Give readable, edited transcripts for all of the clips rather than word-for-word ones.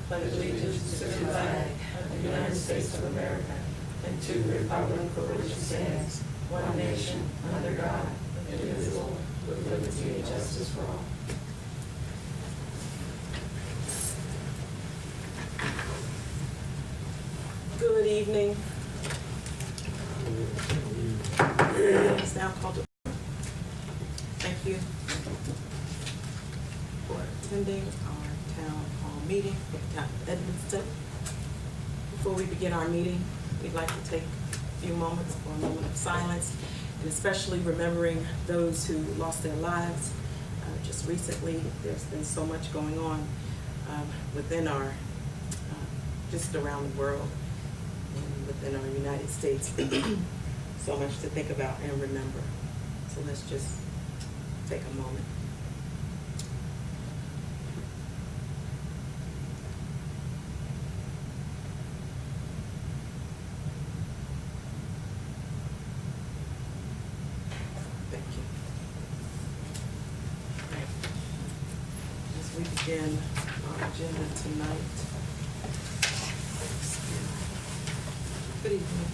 pledge allegiance to the flag of the United States of America and to the republic for which it stands, one nation, under God, indivisible, with liberty and justice for all. Good evening. It's now called to order. Thank you for attending our town hall meeting for the town of Edmonston. Before we begin our meeting, we'd like to take a few moments for a moment of silence, and especially remembering those who lost their lives just recently. There's been so much going on within our, just around the world and within our United States. So much to think about and remember. So let's just take a moment. Thank you. As we begin our agenda tonight. Good evening.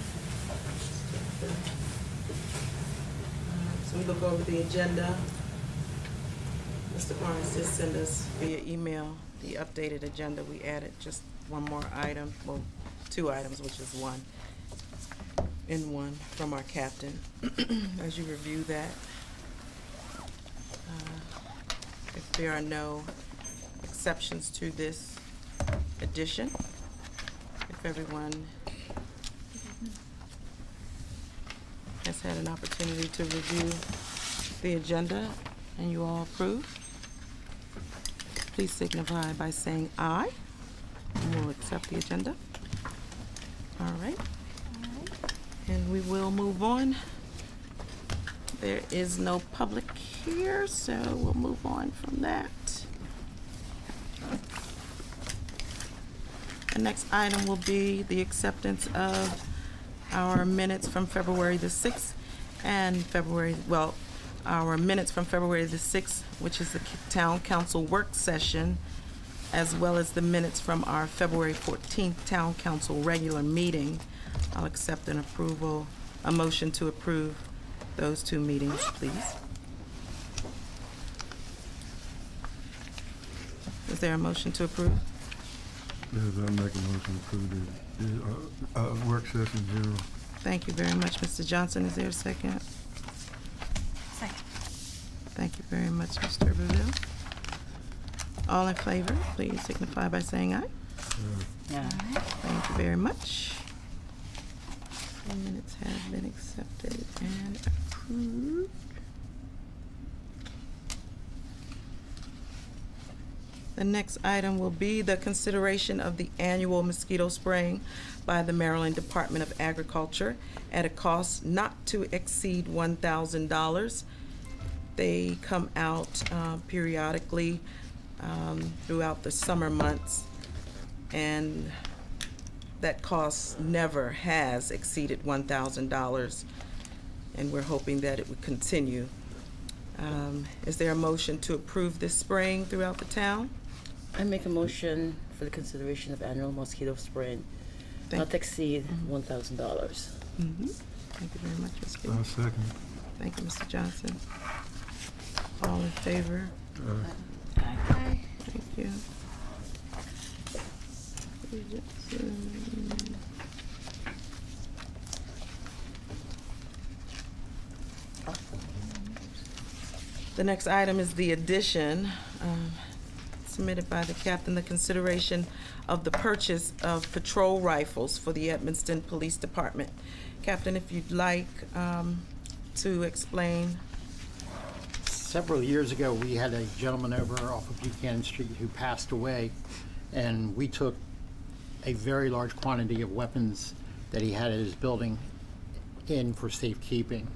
So we look over the agenda. Mr. Barnes did send us via email the updated agenda. We added just one more item, well, two items, which is one from our captain. As you review that, if there are no exceptions to this addition, if everyone has had an opportunity to review the agenda and you all approve, please signify by saying aye, and we'll accept the agenda. All right. And we will move on. There is no public here, so we'll move on from that. The next item will be the acceptance of our minutes from February the 6th and our minutes from February the 6th, which is the Town Council work session, as well as the minutes from our February 14th Town Council regular meeting. I'll accept a motion to approve those two meetings, please. Is there a motion to approve? Yes, I make a motion to approve the work session 0. Thank you very much, Mr. Johnson. Is there a second? Second. Thank you very much, Mr. Brazil. All in favor, please signify by saying aye. Yeah. Thank you very much. The minutes have been accepted and approved. The next item will be the consideration of the annual mosquito spraying by the Maryland Department of Agriculture at a cost not to exceed $1,000. They come out periodically throughout the summer months, and that cost never has exceeded $1,000, and we're hoping that it would continue. Is there a motion to approve this spraying throughout the town? I make a motion for the consideration of annual mosquito spraying not to exceed $1,000. Thank you very much, Ms. Gill. I'll second. Thank you, Mr. Johnson. All in favor? Aye. Thank you. The next item is the addition submitted by the captain, the consideration of the purchase of patrol rifles for the Edmonston Police Department. Captain, if you'd like to explain. Several years ago, we had a gentleman over off of Buchanan Street who passed away, and we took a very large quantity of weapons that he had at his building in for safekeeping.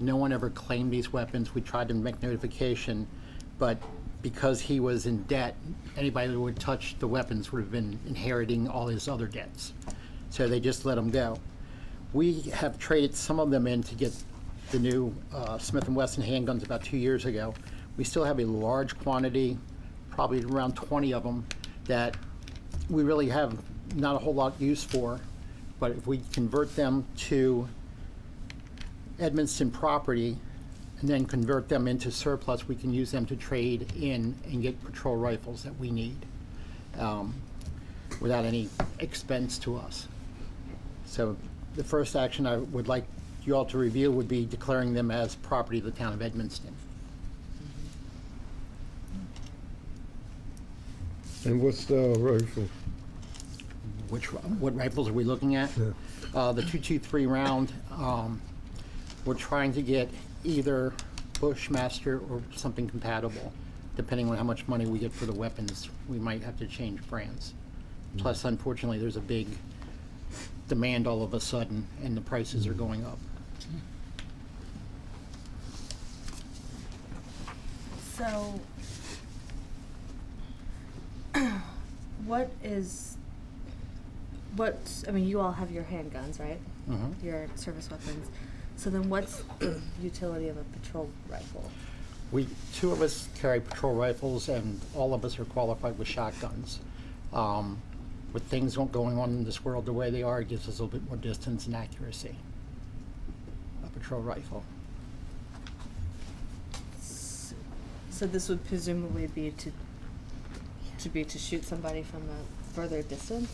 No one ever claimed these weapons. We tried to make notification, but because he was in debt, anybody that would touch the weapons would have been inheriting all his other debts. So they just let him go. We have traded some of them in to get the new Smith & Wesson handguns about 2 years ago. We still have a large quantity, probably around 20 of them, that we really have not a whole lot use for, but if we convert them to Edmonston property and then convert them into surplus, we can use them to trade in and get patrol rifles that we need without any expense to us. So the first action I would like you all to review would be declaring them as property of the town of Edmonston. And what's the rifle? What rifles are we looking at? Yeah. The .223 round. We're trying to get either Bushmaster or something compatible. Depending on how much money we get for the weapons, we might have to change brands. Plus, unfortunately, there's a big demand all of a sudden, and the prices are going up. So, I mean, you all have your handguns, right? Mhm. Your service weapons. So then what's the utility of a patrol rifle? Two of us carry patrol rifles, and all of us are qualified with shotguns. With things going on in this world the way they are, it gives us a little bit more distance and accuracy. A patrol rifle. So this would presumably be to shoot somebody from a further distance?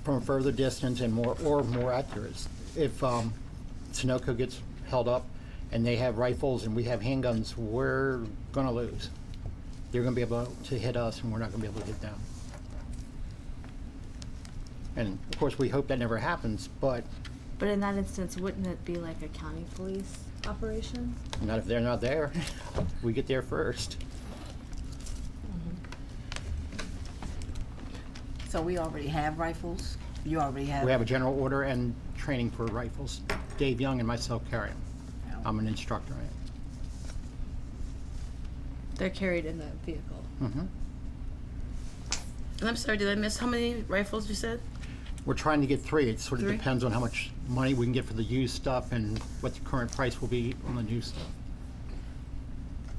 From a further distance and more accurate. If Sunoco gets held up and they have rifles and we have handguns, we're gonna lose. They're gonna be able to hit us and we're not gonna be able to hit them. And of course, we hope that never happens, but But in that instance, wouldn't it be like a county police operation? not if they're not there. We get there first. So we already have rifles? You already have? We have a general order and training for rifles. Dave Young and myself carry them. I'm an instructor in it. They're carried in the vehicle. Mm-hmm. And I'm sorry, did I miss how many rifles you said? We're trying to get 3. It sort of 3? depends on how much money we can get for the used stuff and what the current price will be on the new stuff.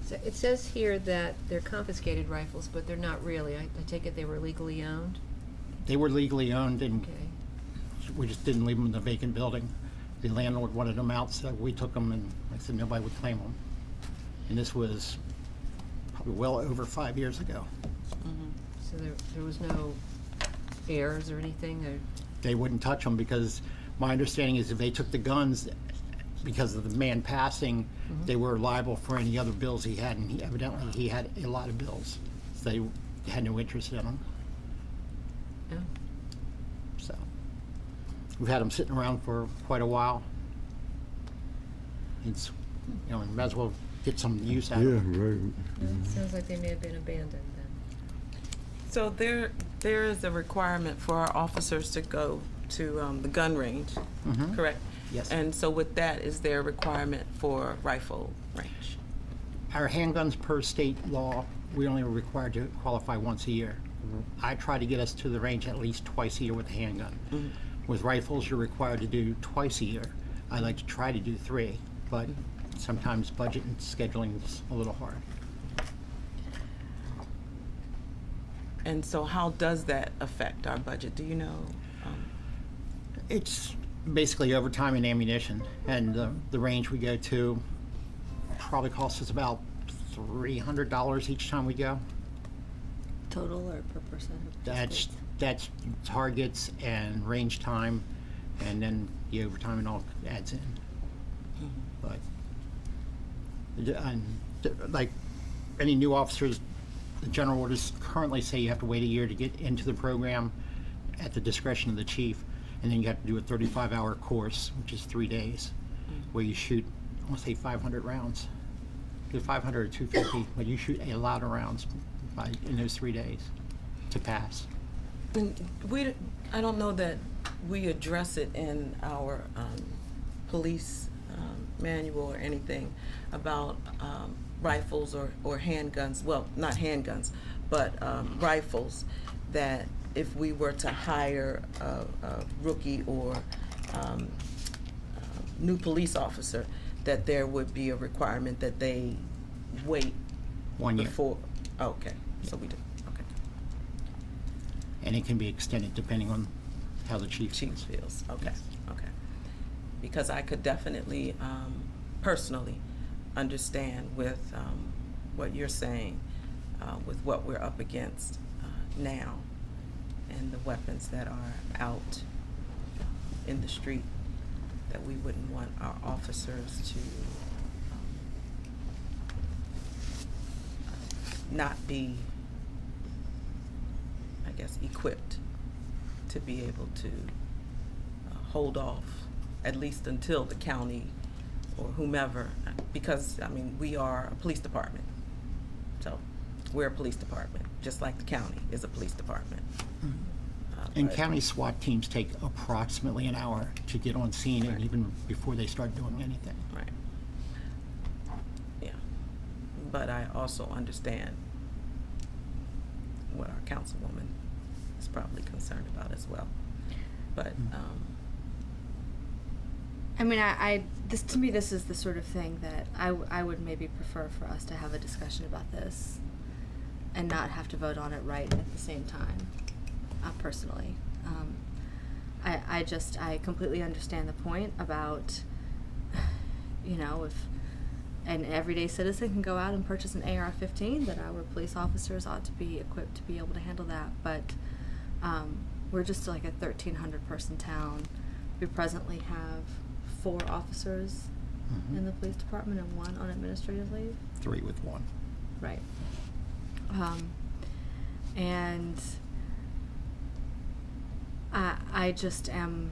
So it says here that they're confiscated rifles, but they're not really. I take it they were legally owned? They were legally owned and Okay. we just didn't leave them in the vacant building. The landlord wanted them out, so we took them and like I said, nobody would claim them. And this was probably well over 5 years ago. So there was no heirs or anything? Or They wouldn't touch them because my understanding is if they took the guns, because of the man passing, they were liable for any other bills he had, and evidently he had a lot of bills. So they had no interest in them. no? So we've had them sitting around for quite a while. It's, you know, might as well get some use out of them. Yeah, right. No, it sounds like they may have been abandoned then. So there is a requirement for our officers to go to the gun range, correct? Yes. And so with that, is there a requirement for rifle range? Our handguns per state law, we only are required to qualify once a year. I try to get us to the range at least twice a year with a handgun. With rifles, you're required to do twice a year. I like to try to do 3, but sometimes budget and scheduling is a little hard. And so how does that affect our budget? Do you know? It's basically overtime and ammunition, and the range we go to probably costs us about $300 each time we go. Total or per person? That's targets and range time, and then the overtime and all adds in. But like any new officers, the general orders currently say you have to wait a year to get into the program at the discretion of the chief, and then you have to do a 35-hour course, which is 3 days, where you shoot, I want to say 500 rounds. Either 500 or 250, but you shoot a lot of rounds in those 3 days to pass. And I don't know that we address it in our police manual or anything about rifles or handguns. Well, not handguns, but rifles. That if we were to hire a rookie or new police officer, that there would be a requirement that they wait 1 year. before. Oh, okay, so we do. Okay. and it can be extended depending on how the chief Chief feels. feels, okay, okay. Because I could definitely, personally, understand with what you're saying, with what we're up against now, and the weapons that are out in the street, that we wouldn't want our officers to not be, I guess, equipped to be able to hold off, at least until the county or whomever, because, I mean, we are a police department. So, we're a police department, just like the county is a police department. And But- county SWAT teams take approximately an hour to get on scene, and Right. even before they start doing anything. Right. Yeah. But I also understand what our councilwoman is probably concerned about as well. But, I mean, this, to me, this is the sort of thing that I would maybe prefer for us to have a discussion about this and not have to vote on it right at the same time, personally. I completely understand the point about, you know, if an everyday citizen can go out and purchase an AR-15, that our police officers ought to be equipped to be able to handle that. But we're just like a 1,300 person town. We presently have 4 officers in the police department and 1 on administrative leave. 3 with 1. Right. And I just am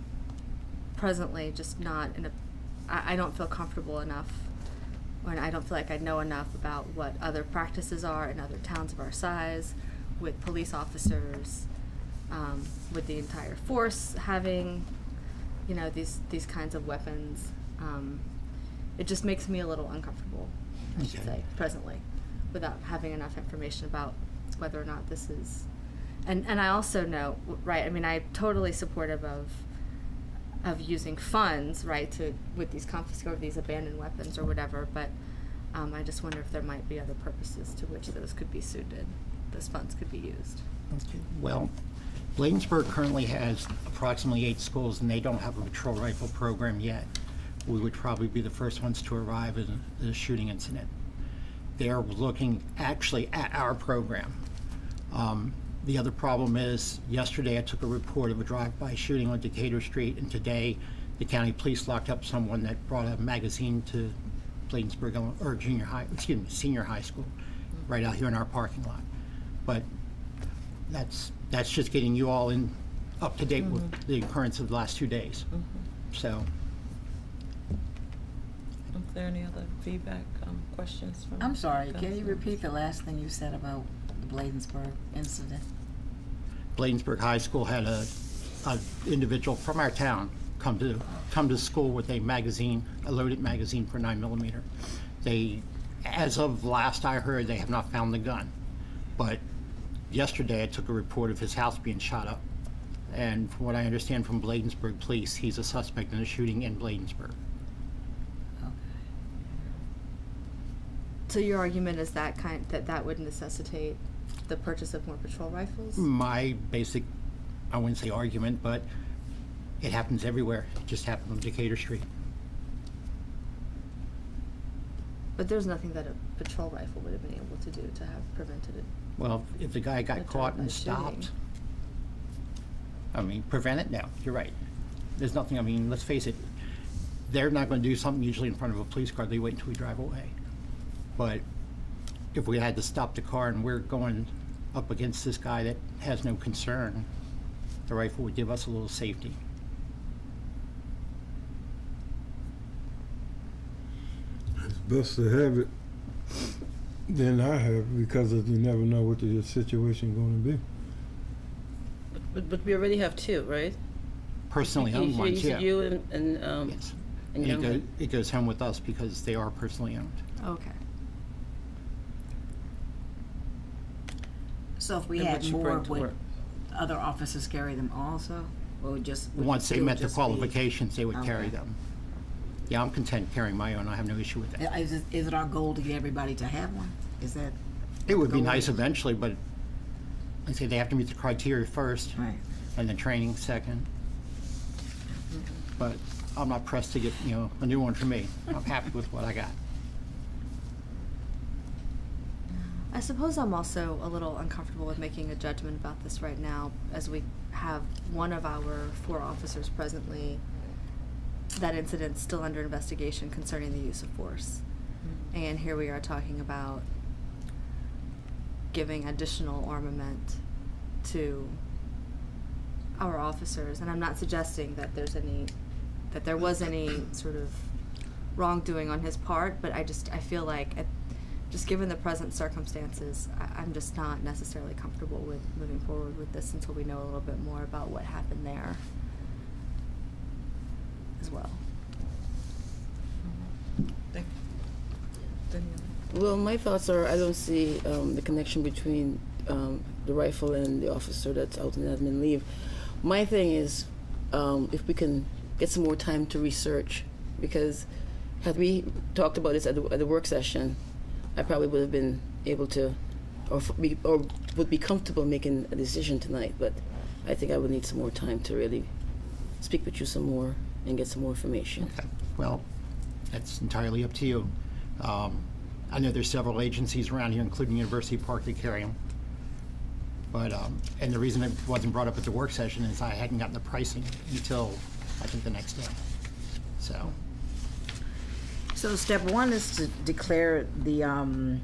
presently just not in a, I don't feel comfortable enough, when I don't feel like I know enough about what other practices are in other towns of our size with police officers, with the entire force having, you know, these kinds of weapons. It just makes me a little uncomfortable, I should Okay. say, presently, without having enough information about whether or not this is, and I also know, right, I mean, I'm totally supportive of using funds, right, with these confiscated, or these abandoned weapons or whatever, but I just wonder if there might be other purposes to which those could be suited, those funds could be used. Okay. Well, Bladensburg currently has approximately 8 schools, and they don't have a patrol rifle program yet. We would probably be the first ones to arrive in a shooting incident. They're looking actually at our program. The other problem is, yesterday I took a report of a drive-by shooting on Decatur Street, and today the county police locked up someone that brought a magazine to Bladensburg, or senior high school, right out here in our parking lot. But that's just getting you all up to date with the occurrence of the last 2 days. So, is there any other feedback, questions from? I'm sorry, can you council? repeat the last thing you said about the Bladensburg incident? Bladensburg High School had a individual from our town come to school with a loaded magazine for 9mm. They, as of last I heard, they have not found the gun. But yesterday I took a report of his house being shot up. And from what I understand from Bladensburg Police, he's a suspect in a shooting in Bladensburg. So your argument is that that would necessitate the purchase of more patrol rifles? My basic, I wouldn't say argument, but it happens everywhere. It just happened on Decatur Street. But there's nothing that a patrol rifle would have been able to do to have prevented it. Well, if the guy got A caught and drive-by shooting. stopped, I mean, prevent it? No, you're right. There's nothing, I mean, let's face it, they're not going to do something usually in front of a police car. They wait until we drive away. But if we had to stop the car and we're going up against this guy that has no concern, the rifle would give us a little safety. It's best to have it than I have, because you never know what the situation gonna be. But we already have 2, right? Personally owned ones, yeah. You and Yes. and And young. it goes home with us because they are personally owned. Okay. So if we And had what you more, bring to would work. other officers carry them also? Or would Once they it would met the just be- qualifications, they would carry Okay. them. Yeah, I'm content carrying my own. I have no issue with that. Is it our goal to get everybody to have one? Is that? It would be goal nice is? eventually, but I say they have to meet the criteria first, Right. and then training second. But I'm not pressed to get, a new one for me. I'm happy with what I got. I suppose I'm also a little uncomfortable with making a judgment about this right now, as we have one of our 4 officers presently, that incident still under investigation concerning the use of force. And here we are talking about giving additional armament to our officers. And I'm not suggesting that there was any sort of wrongdoing on his part, but I feel like just given the present circumstances, I'm just not necessarily comfortable with moving forward with this until we know a little bit more about what happened there as well. Thank you. Well, my thoughts are I don't see the connection between the rifle and the officer that's out on admin leave. My thing is if we can get some more time to research, because had we talked about this at the work session, I probably would have been able to, or would be comfortable making a decision tonight. But I think I would need some more time to really speak with you some more and get some more information. Okay. Well, that's entirely up to you. I know there's several agencies around here, including University Park, that carry them. But, and the reason it wasn't brought up at the work session is I hadn't gotten the pricing until, I think, the next day. So step 1 is to declare the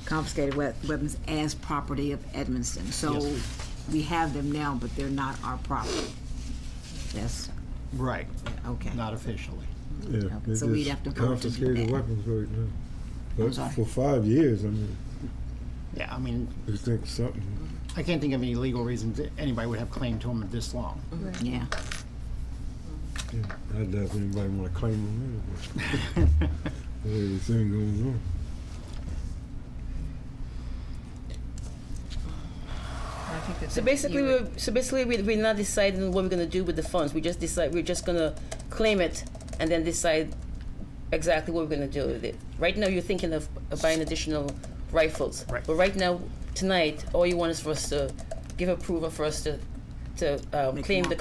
confiscated weapons as property of Edmonston. So Yes. we have them now, but they're not our property. Yes, Right. okay. Not officially. Yeah, Okay, they so we'd just have to vote to do confiscated that. weapons right now. But sorry. for 5 years, I mean, Yeah, I mean, you think something. I can't think of any legal reasons that anybody would have claim to them this long. Yeah. Yeah, I doubt if anybody want to claim them anyway. The way the thing goes on. I think that's So basically, we're not deciding what we're going to do with the funds. We're just going to claim it and then decide exactly what we're going to do with it. Right now, you're thinking of buying additional rifles. Right. But right now, tonight, all you want is for us to give approval for us to claim the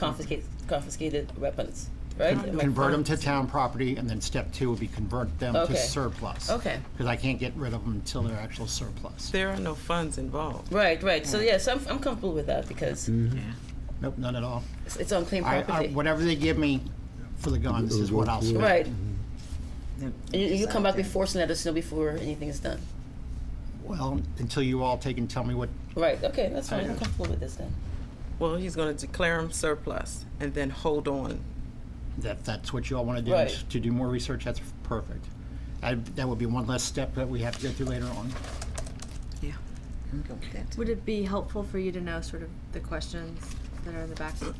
confiscated weapons, right? Am I Convert them following? to town property, and then step 2 would be convert them Okay. to surplus. Okay. Because I can't get rid of them until they're actual surplus. There are no funds involved. Right. So yes, I'm comfortable with that because Nope, none at all. it's unclaimed property. Whatever they give me for the guns is what I'll spend. Right. Then And you come back decide before and let us know before anything is done. Well, until you all take and tell me what, Right. Okay, that's fine. I'm comfortable with this then. Well, he's going to declare them surplus and then hold on. that's what you all want to do, Right. is to do more research. That's perfect. That would be one less step that we have to go through later on. Yeah, I'm good with that. Would it be helpful for you to know sort of the questions that are in the back, that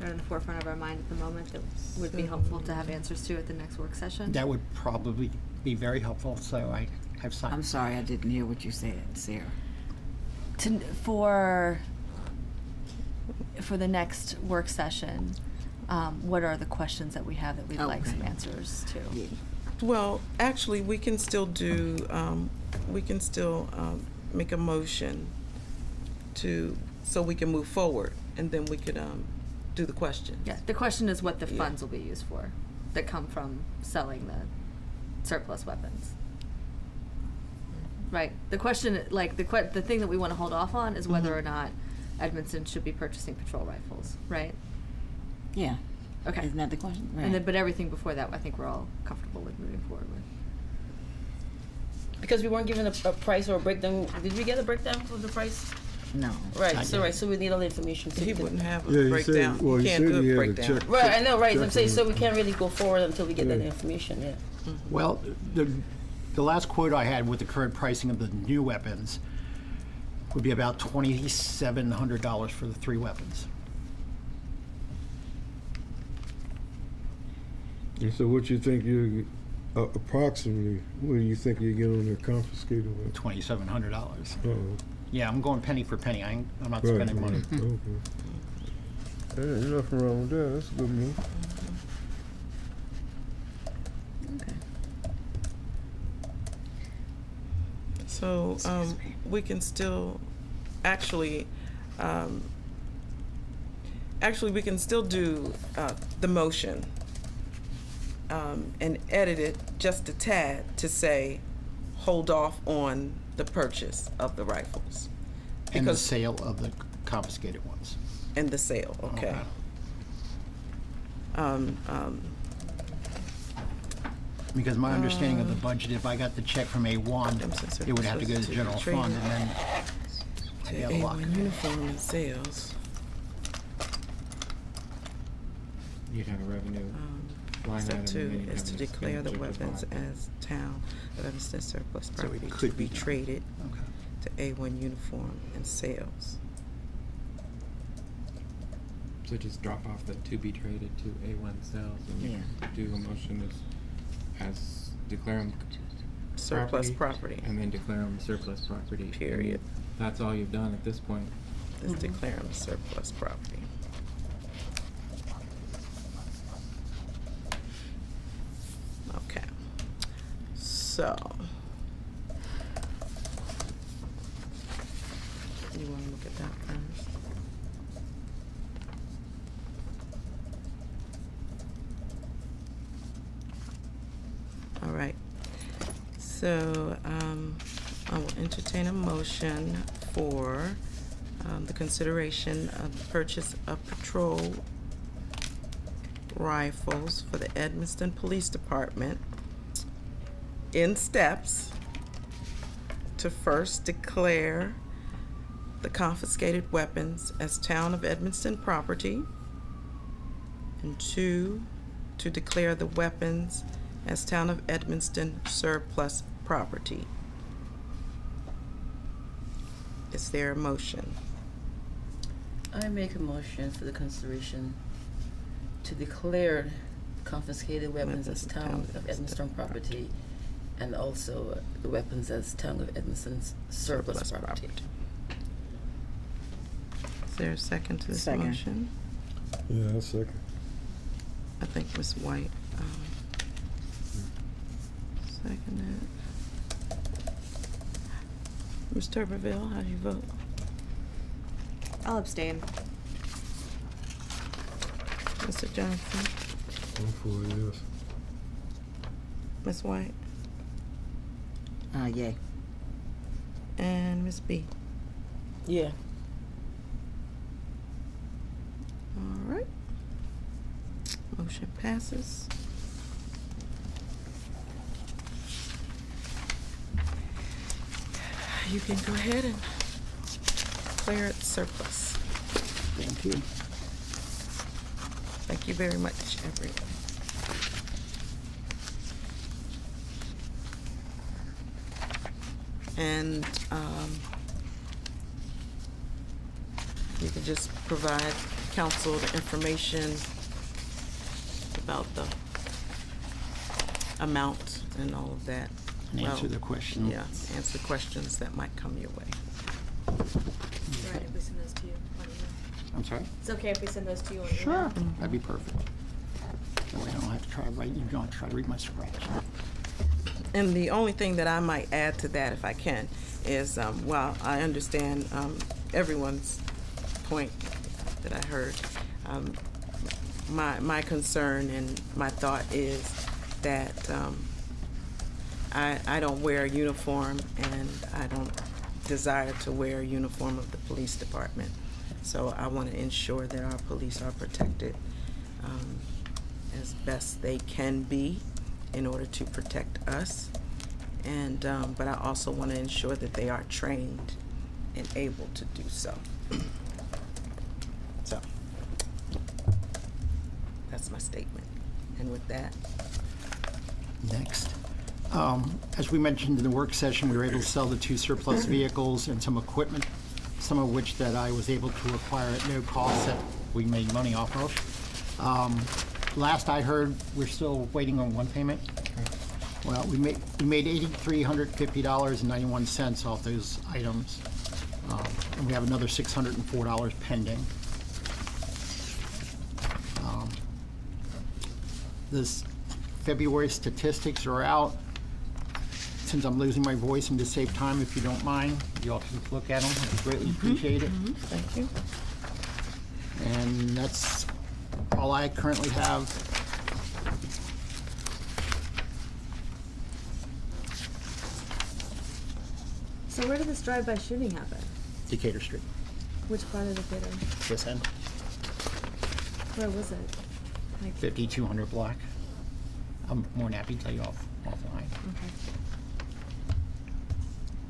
are in the forefront of our mind at the moment, that would be helpful to have answers to at the next work session? That would probably be very helpful, so I have some. I'm sorry, I didn't hear what you said, Sarah. For the next work session, what are the questions that we have that we'd like Okay. some answers to? Yeah. Well, actually, we can still make a motion so we can move forward, and then we could do the question. Yeah, the question is what the Yeah. funds will be used for that come from selling the surplus weapons. Right. The question, like the thing that we want to hold off on is whether or not Edmonston should be purchasing patrol rifles, right? Yeah. Okay. Isn't that the question? Right. And then, but everything before that, I think we're all comfortable with moving forward with. Because we weren't given a price or a breakdown. Did we get a breakdown of the price? No. Right. So we need all the information. He wouldn't have a Yeah, you said, breakdown. well, He you can't said do he a had a breakdown. check. Right. I know. Right. I'm saying Check so on we can't really go forward until we get that Yeah. information. Yeah. Well, the last quote I had with the current pricing of the new weapons would be about $2,700 for the 3 weapons. And so what you think approximately, what do you think you get on the confiscated weapon? $2,700. Uh-oh. Yeah, I'm going penny for penny. I'm not Right, spending money. right, okay. Ain't nothing wrong with that. That's a good move. Okay. So Excuse me. we can still actually, we can still do the motion and edit it just a tad to say, hold off on the purchase of the rifles. And the Because- sale of the confiscated ones. And the sale, okay. Because my understanding of the budget, if I got the check from A1, Edmonston it would have to go to surplus the general to fund, trade. and then To I'd be out of luck. A1 uniform and sales. You'd have a revenue line Step item. two and then you'd is have to an declare the expenditure weapons department. as town of Edmonston surplus So it property to could be be done. traded Okay. to A1 uniform and sales. So just drop off the to be traded to A1 sales and Yeah. do a motion as declare them Surplus property, and then declare them surplus property. Period. And that's all you've done at this point. is declare them surplus property. Okay, so. You wanna look at that first? All right, so, I will entertain a motion for, the consideration of the purchase of patrol rifles for the Edmonston Police Department in steps to first declare the confiscated weapons as town of Edmonston property, and two, to declare the weapons as town of Edmonston surplus property. Is there a motion? I make a motion for the consideration to declare confiscated weapons as town of Edmonston property, and also the weapons as town of Edmonston's surplus property. Is there a second to this Second. motion? Yeah, I'll second. I think Ms. White seconded. Ms. Tuberville, how do you vote? I'll abstain. Mr. Johnson? I'm for it, yes. Ms. White? Yay. And Ms. B? Yeah. All right. Motion passes. You can go ahead and declare it surplus. Thank you. Thank you very much, everyone. And you can just provide council the information about the amount and all of that. And answer Well, the question. Yeah, answer questions that might come your way. It's all right if we send those to you on email. I'm sorry? It's okay if we send those to you on email. Sure. That'd be perfect. That way I don't have to try to write, you don't have to try to read my scratch. And the only thing that I might add to that, if I can, is while I understand everyone's point that I heard, my concern and my thought is that I don't wear a uniform, and I don't desire to wear a uniform of the police department. So I want to ensure that our police are protected as best they can be in order to protect us. And but I also want to ensure that they are trained and able to do so. So that's my statement. And with that, Next. As we mentioned in the work session, we were able to sell the 2 surplus vehicles and some equipment, some of which that I was able to acquire at no cost that we made money off of. Last I heard, we're still waiting on one payment. Well, we made $8,350.91 off those items, and we have another $604 pending. This February statistics are out. since I'm losing my voice, and to save time, if you don't mind, you all can look at them. I greatly appreciate it. Thank you. And that's all I currently have. So where did this drive-by shooting happen? Decatur Street, Which part of the theater? this end, Where was it? Like, 5200 block. I'm more than happy to tell you offline. okay.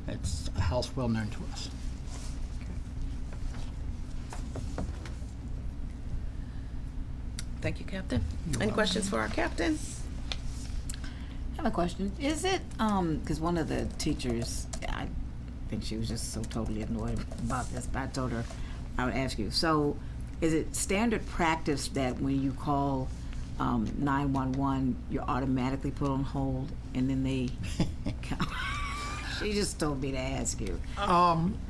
It's a house well known to us. Thank you, Captain. Any questions for our captain? I have a question. Is it, because one of the teachers, I think she was just so totally annoyed about this, but I told her I would ask you. So, is it standard practice that when you call 911, you're automatically put on hold, and then they come? She just told me to ask you.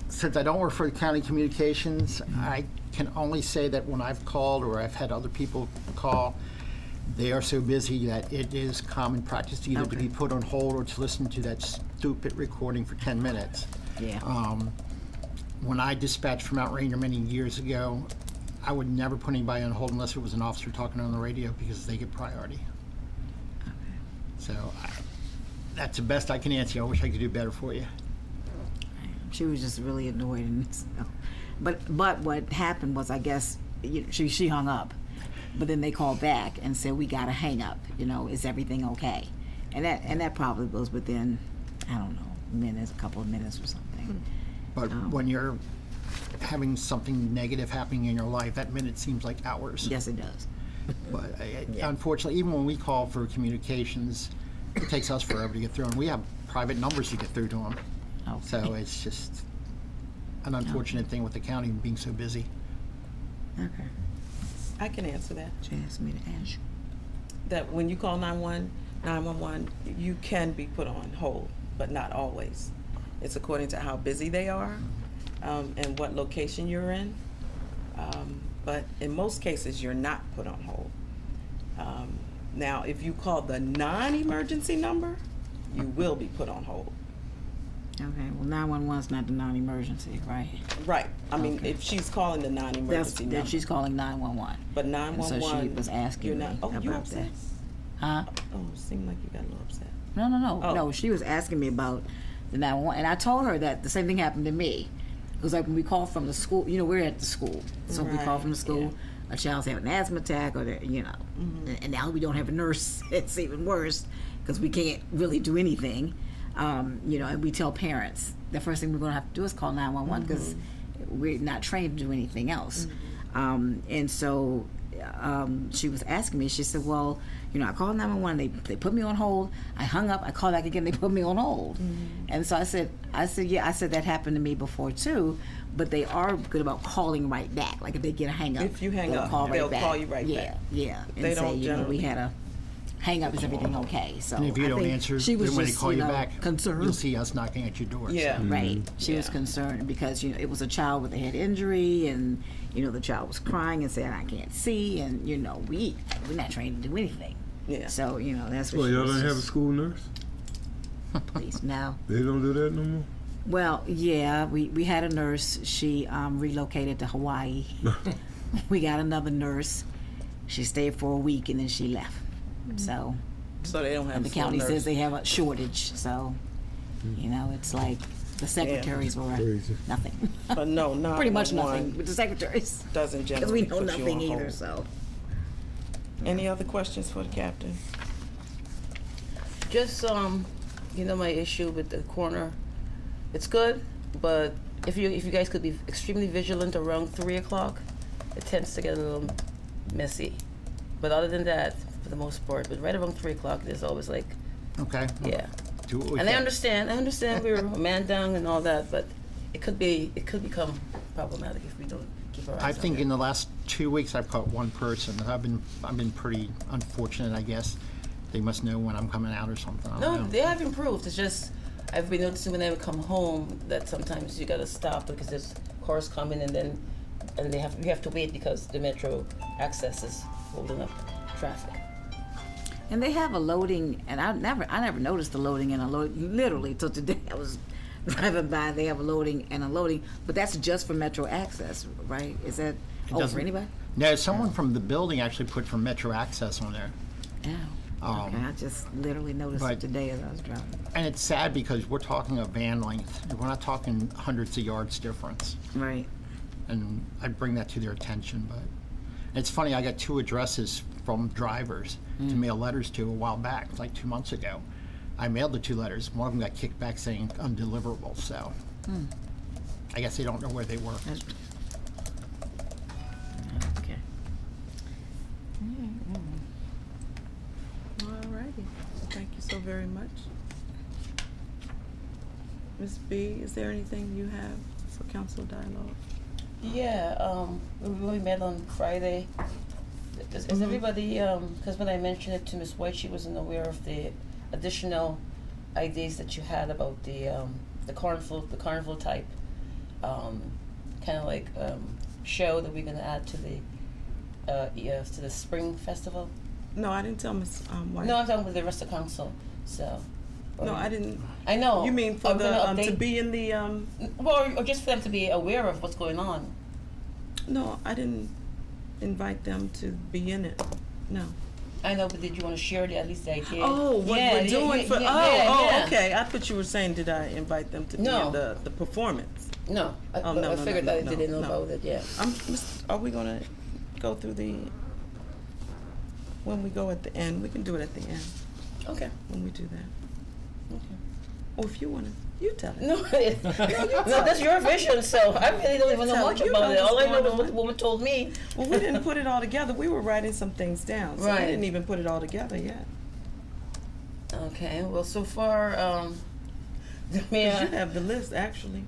Since I don't work for county communications, I can only say that when I've called or I've had other people call, they are so busy that it is common practice either to be put on hold or to listen to that stupid recording for 10 minutes. Yeah. When I dispatched from Mount Rainier many years ago, I would never put anybody on hold unless it was an officer talking on the radio because they get priority. So that's the best I can answer. I wish I could do better for you. She was just really annoyed, and so, but what happened was, I guess she hung up, but then they called back and said, we gotta hang up. Is everything okay? And that probably was within, I don't know, a couple of minutes or something. But when you're having something negative happening in your life, that minute seems like hours. Yes, it does. But unfortunately, even when we call for communications, it takes us forever to get through, and we have private numbers to get through to them. Okay. So it's just an unfortunate thing with the county being so busy. Okay. I can answer that. She asked me to ask you. That when you call 911, you can be put on hold, but not always. It's according to how busy they are and what location you're in. But in most cases, you're not put on hold. Now, if you call the non-emergency number, you will be put on hold. Okay, well, 911 is not the non-emergency, right? Right. I mean, Okay. if she's calling the non-emergency number. That she's calling 911. But And 911. so she was asking you're me not, oh, you about upset? that. Huh? Oh, it seemed like you got a little upset. No. Oh. No, she was asking me about the 911, and I told her that the same thing happened to me. It was like when we called from the school, we're at the school. So if we call from the school, a child's having an asthma attack, or, and now we don't have a nurse. It's even worse because we can't really do anything. And we tell parents the first thing we're going to have to do is call 911 because we're not trained to do anything else. And so she was asking me, she said, well, I called 911, they put me on hold, I hung up, I called back again, they put me on hold. And so I said, that happened to me before too, but they are good about calling right back. Like if they get a hang up, If you hang they'll up, call they'll right back. call you right back. Yeah. And They say, don't we generally- had a hang up, is everything okay? So And if you I don't think answer, she was then when they just, call you back, you'll concerned. see us knocking at your door. Yeah. Right. She was Yeah. concerned because it was a child with a head injury, and the child was crying and saying, "I can't see," and we're not trained to do anything. Yeah. So that's what Well, she y'all was don't have a just, school nurse? please now. They don't do that no more? Well, yeah, we had a nurse. She relocated to Hawaii. We got another nurse. She stayed for a week and then she left. So So they don't have and the school county nurse. says they have a shortage. So it's like the secretaries were Crazy. nothing. But no, Pretty much 911 nothing with the secretaries. doesn't Because generally we know put you nothing on either, hold. so. Any other questions for the captain? Just, my issue with the corner, it's good, but if you guys could be extremely vigilant around 3 o'clock, it tends to get a little messy. But other than that, for the most part, but right around 3 o'clock, there's always like, Okay? yeah. Do what we And I can. understand we're a man down and all that, but it could become problematic if we don't keep our eyes I on think it. in the last 2 weeks, I've caught one person. I've been pretty unfortunate, I guess. They must know when I'm coming out or something. I don't No, know. they have improved. It's just I've been noticing when they would come home that sometimes you gotta stop because there's cars coming and we have to wait because the metro access is holding up traffic. And they have a loading, and I never noticed the loading and unloading. Literally till today, I was driving by. They have a loading and unloading, but that's just for Metro Access, right? Is that for doesn't- anybody? No, someone from the building actually put from Metro Access on there. Oh, okay. I just literally noticed but- it today as I was driving. And it's sad because we're talking a van length. We're not talking hundreds of yards difference. Right. And I bring that to their attention. But it's funny, I got 2 addresses from drivers to mail letters to a while back, like 2 months ago. I mailed the 2 letters. One of them got kicked back saying undeliverable. So I guess they don't know where they were. Okay. All righty. Thank you so very much. Ms. B, is there anything you have for council dialogue? Yeah, we met on Friday. Is everybody, because when I mentioned it to Ms. White, she wasn't aware of the additional ideas that you had about the carnival type, kind of like show that we're gonna add to the spring festival. No, I didn't tell Ms. White. No, I'm talking with the rest of council. So. No, I didn't. I know. You mean for Are we gonna the to update- be in the Well, or just for them to be aware of what's going on. No, I didn't invite them to be in it. No. I know, but did you want to share at least the idea? Oh, what Yeah, we're yeah, doing yeah, for yeah. okay. I thought you were saying did I invite them to be No. in the performance? No, I No, figured no, that I didn't know no. about it. Yeah. Are we gonna go through the when we go at the end? We can do it at the end Okay. when we do that. Okay. Or if you wanna, you tell it. No, no, that's your vision. So I really don't even know Tell much it. You about know it. All I what's know going is what on. the woman told me. Well, we didn't put it all together. We were writing some things down, so Right. we didn't even put it all together yet. Okay. Well, so far, the 'Cause mayor. you have the list actually.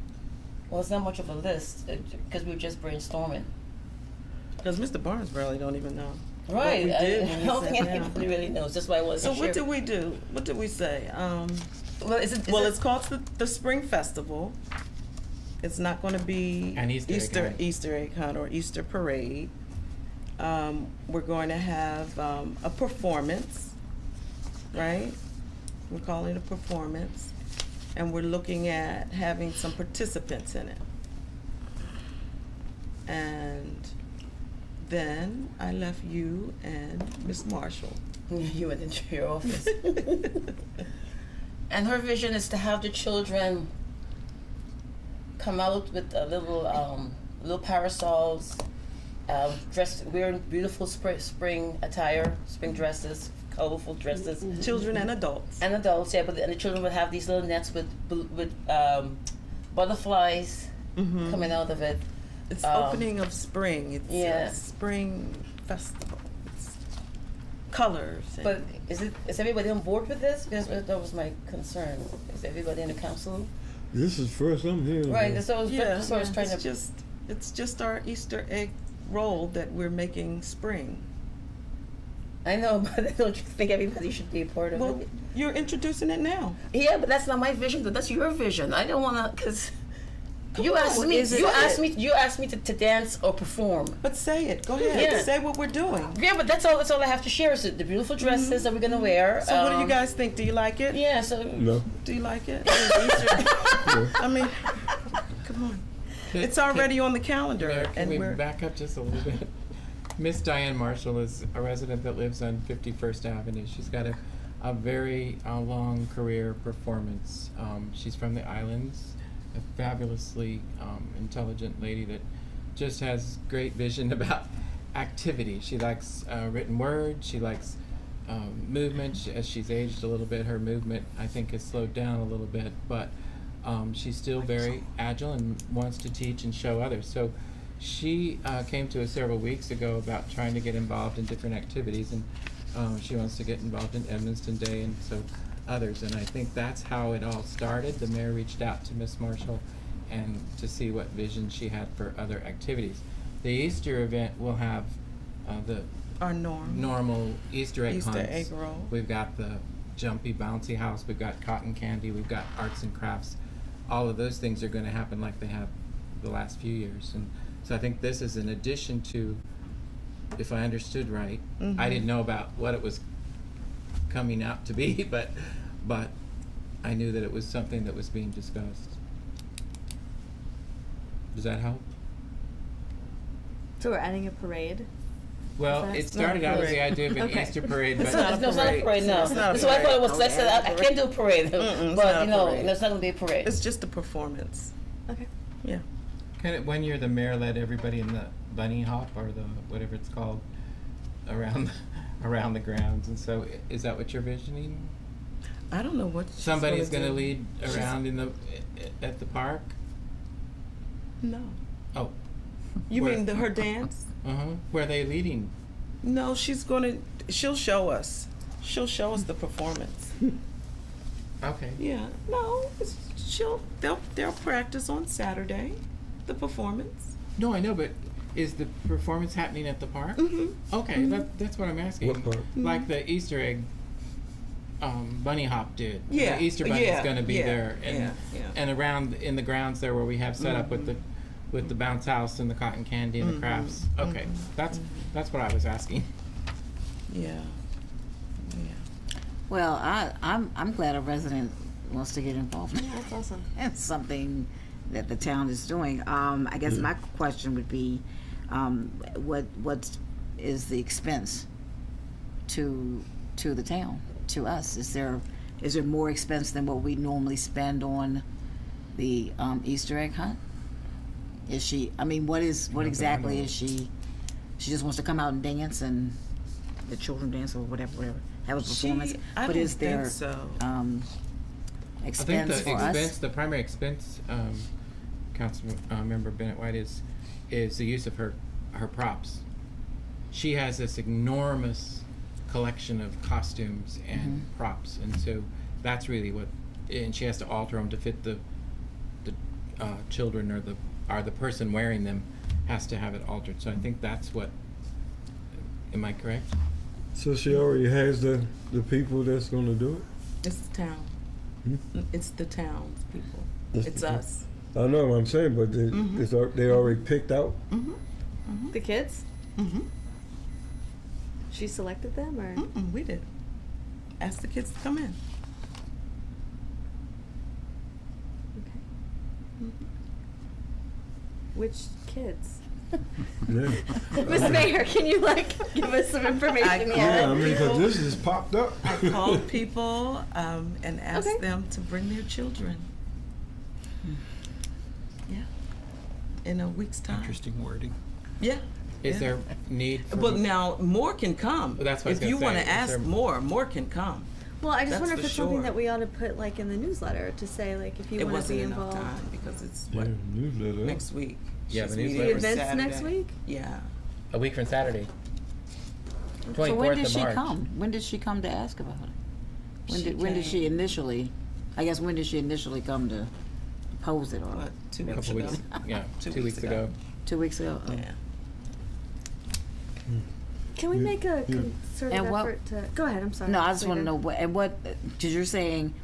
Well, it's not much of a list because we were just brainstorming. Because Mr. Barnes barely don't even know. Right. What we did when I we don't sat think down. anybody really knows. That's why I wanted So to what share. did we do? What did we say? Well, is it? Well, it's called the Spring Festival. It's not going to be An Easter egg hunt. or Easter parade. We're going to have a performance, right? We're calling it a performance, and we're looking at having some participants in it. And then I left you and Miss Marshall. You went into your office. And her vision is to have the children come out with a little parasols, wearing beautiful spring attire, spring dresses, colorful dresses. Children and adults. And adults, yeah, and the children would have these little nets with butterflies coming out of it. It's opening of spring. It's Yeah. a spring festival. It's colors. And But is everybody on board with this? Because that was my concern. Is everybody in the council? This is first I'm hearing. Right, that. so that's what I was trying it's to. it's just our Easter egg roll that we're making spring. I know, but don't you think everybody should be a part of Well, it? you're introducing it now. Yeah, but that's not my vision. But that's your vision. I don't want to, because you on, asked me. is it- You asked me to dance or perform. But say it. Go ahead. Yeah. Say what we're doing. Yeah, but that's all. That's all I have to share is the beautiful dresses that we're gonna wear. So what do you guys think? Do you like it? Yeah. So. No. Do you like it? Yeah. I mean, come on. It's already on the calendar, Mayor, can and we we're. back up just a little bit? Miss Diane Marshall is a resident that lives on 51st Avenue. She's got a very long career performance. She's from the islands, a fabulously intelligent lady that just has great vision about activity. She likes written word. She likes movement. As she's aged a little bit, her movement, I think, has slowed down a little bit, but she's still very agile and wants to teach and show others. So she came to us several weeks ago about trying to get involved in different activities, and she wants to get involved in Edmonston Day and so others. And I think that's how it all started. The mayor reached out to Miss Marshall and to see what vision she had for other activities. The Easter event will have the Our norm. normal Easter egg Easter hunts. egg roll. We've got the jumpy bouncy house. We've got cotton candy. We've got arts and crafts. All of those things are going to happen like they have the last few years. And so I think this is an addition to, if I understood right, I didn't know about what it was coming out to be, but I knew that it was something that was being discussed. Does that help? So we're adding a parade? Well, Is that- it started out as the idea of an Okay. Easter parade, It's but not a No, it's not a parade. parade, no. It's not a That's why I thought it was, parade. I said, I can't do a parade, it's but, not a you know, parade. there's not gonna be a parade. It's just a performance. Okay. Yeah. one year the mayor led everybody in the bunny hop or the whatever it's called around the grounds, and so is that what you're visioning? I don't know what she's Somebody's gonna going to do. lead She's- around at the park? No. Oh, You Where- mean her dance? where are they leading? No, she'll show us. She'll show us the performance. Okay. Yeah. No, they'll practice on Saturday, the performance. No, I know, but is the performance happening at the park? Mm-hmm. Okay, that's what I'm asking. What park? Like the Easter egg bunny hop did. Yeah, The Easter bunny's yeah, going to be yeah, there, and yeah. and around in the grounds there where we have set up with the bounce house and the cotton candy and the crafts. Okay, that's what I was asking. Yeah. Yeah. Well, I'm glad a resident wants to get involved That's awesome. in something that the town is doing. I guess my question would be, what is the expense to the town, to us? Is there more expense than what we normally spend on the Easter egg hunt? Is she? I mean, what exactly is she? She just wants to come out and dance, and the children dance or whatever, have a performance. I But don't is there think so. I think expense the for expense, us? the primary expense, Council Member Bennett White, is the use of her props. She has this enormous collection of costumes and props, and so that's really what. And she has to alter them to fit the children or the person wearing them has to have it altered. So I think that's what. Am I correct? So she already has the people that's going to do it? It's the town. It's the town's people. It's It's the town. us. I know what I'm saying, but they already picked out. The kids? Mm-hmm. She selected them, or? We did. Ask the kids to come in. Okay. Which kids? Yeah. Miss Mayor, can you give us some information Yeah, I here? mean, because this has popped up. I called people and asked Okay. them to bring their children. Yeah. In a week's time. Interesting wording. Yeah. Is yeah. there need for Well, now more can come. Well, that's what I was if you gonna want say. to Is ask there- more can come. Well, I just That's wonder if for it's something sure. that we ought to put in the newsletter to say if you It want to wasn't be enough involved. time because it's Yeah, what newsletter. next week. Yeah, She's the meeting newsletter. for The events next Saturday. week? Yeah. a week from Saturday? So 24th when did of she March. come? When did she come to ask about it? When did she came- initially? I guess when did she initially come to pose it? Or What, 2 A weeks couple ago? weeks. Yeah, 2 2 weeks ago. 2 weeks ago? Oh. Yeah. Can we make a Yeah. concerted And what- effort to? Go ahead. I'm sorry. No, I just want to Sweeter. know what because you're saying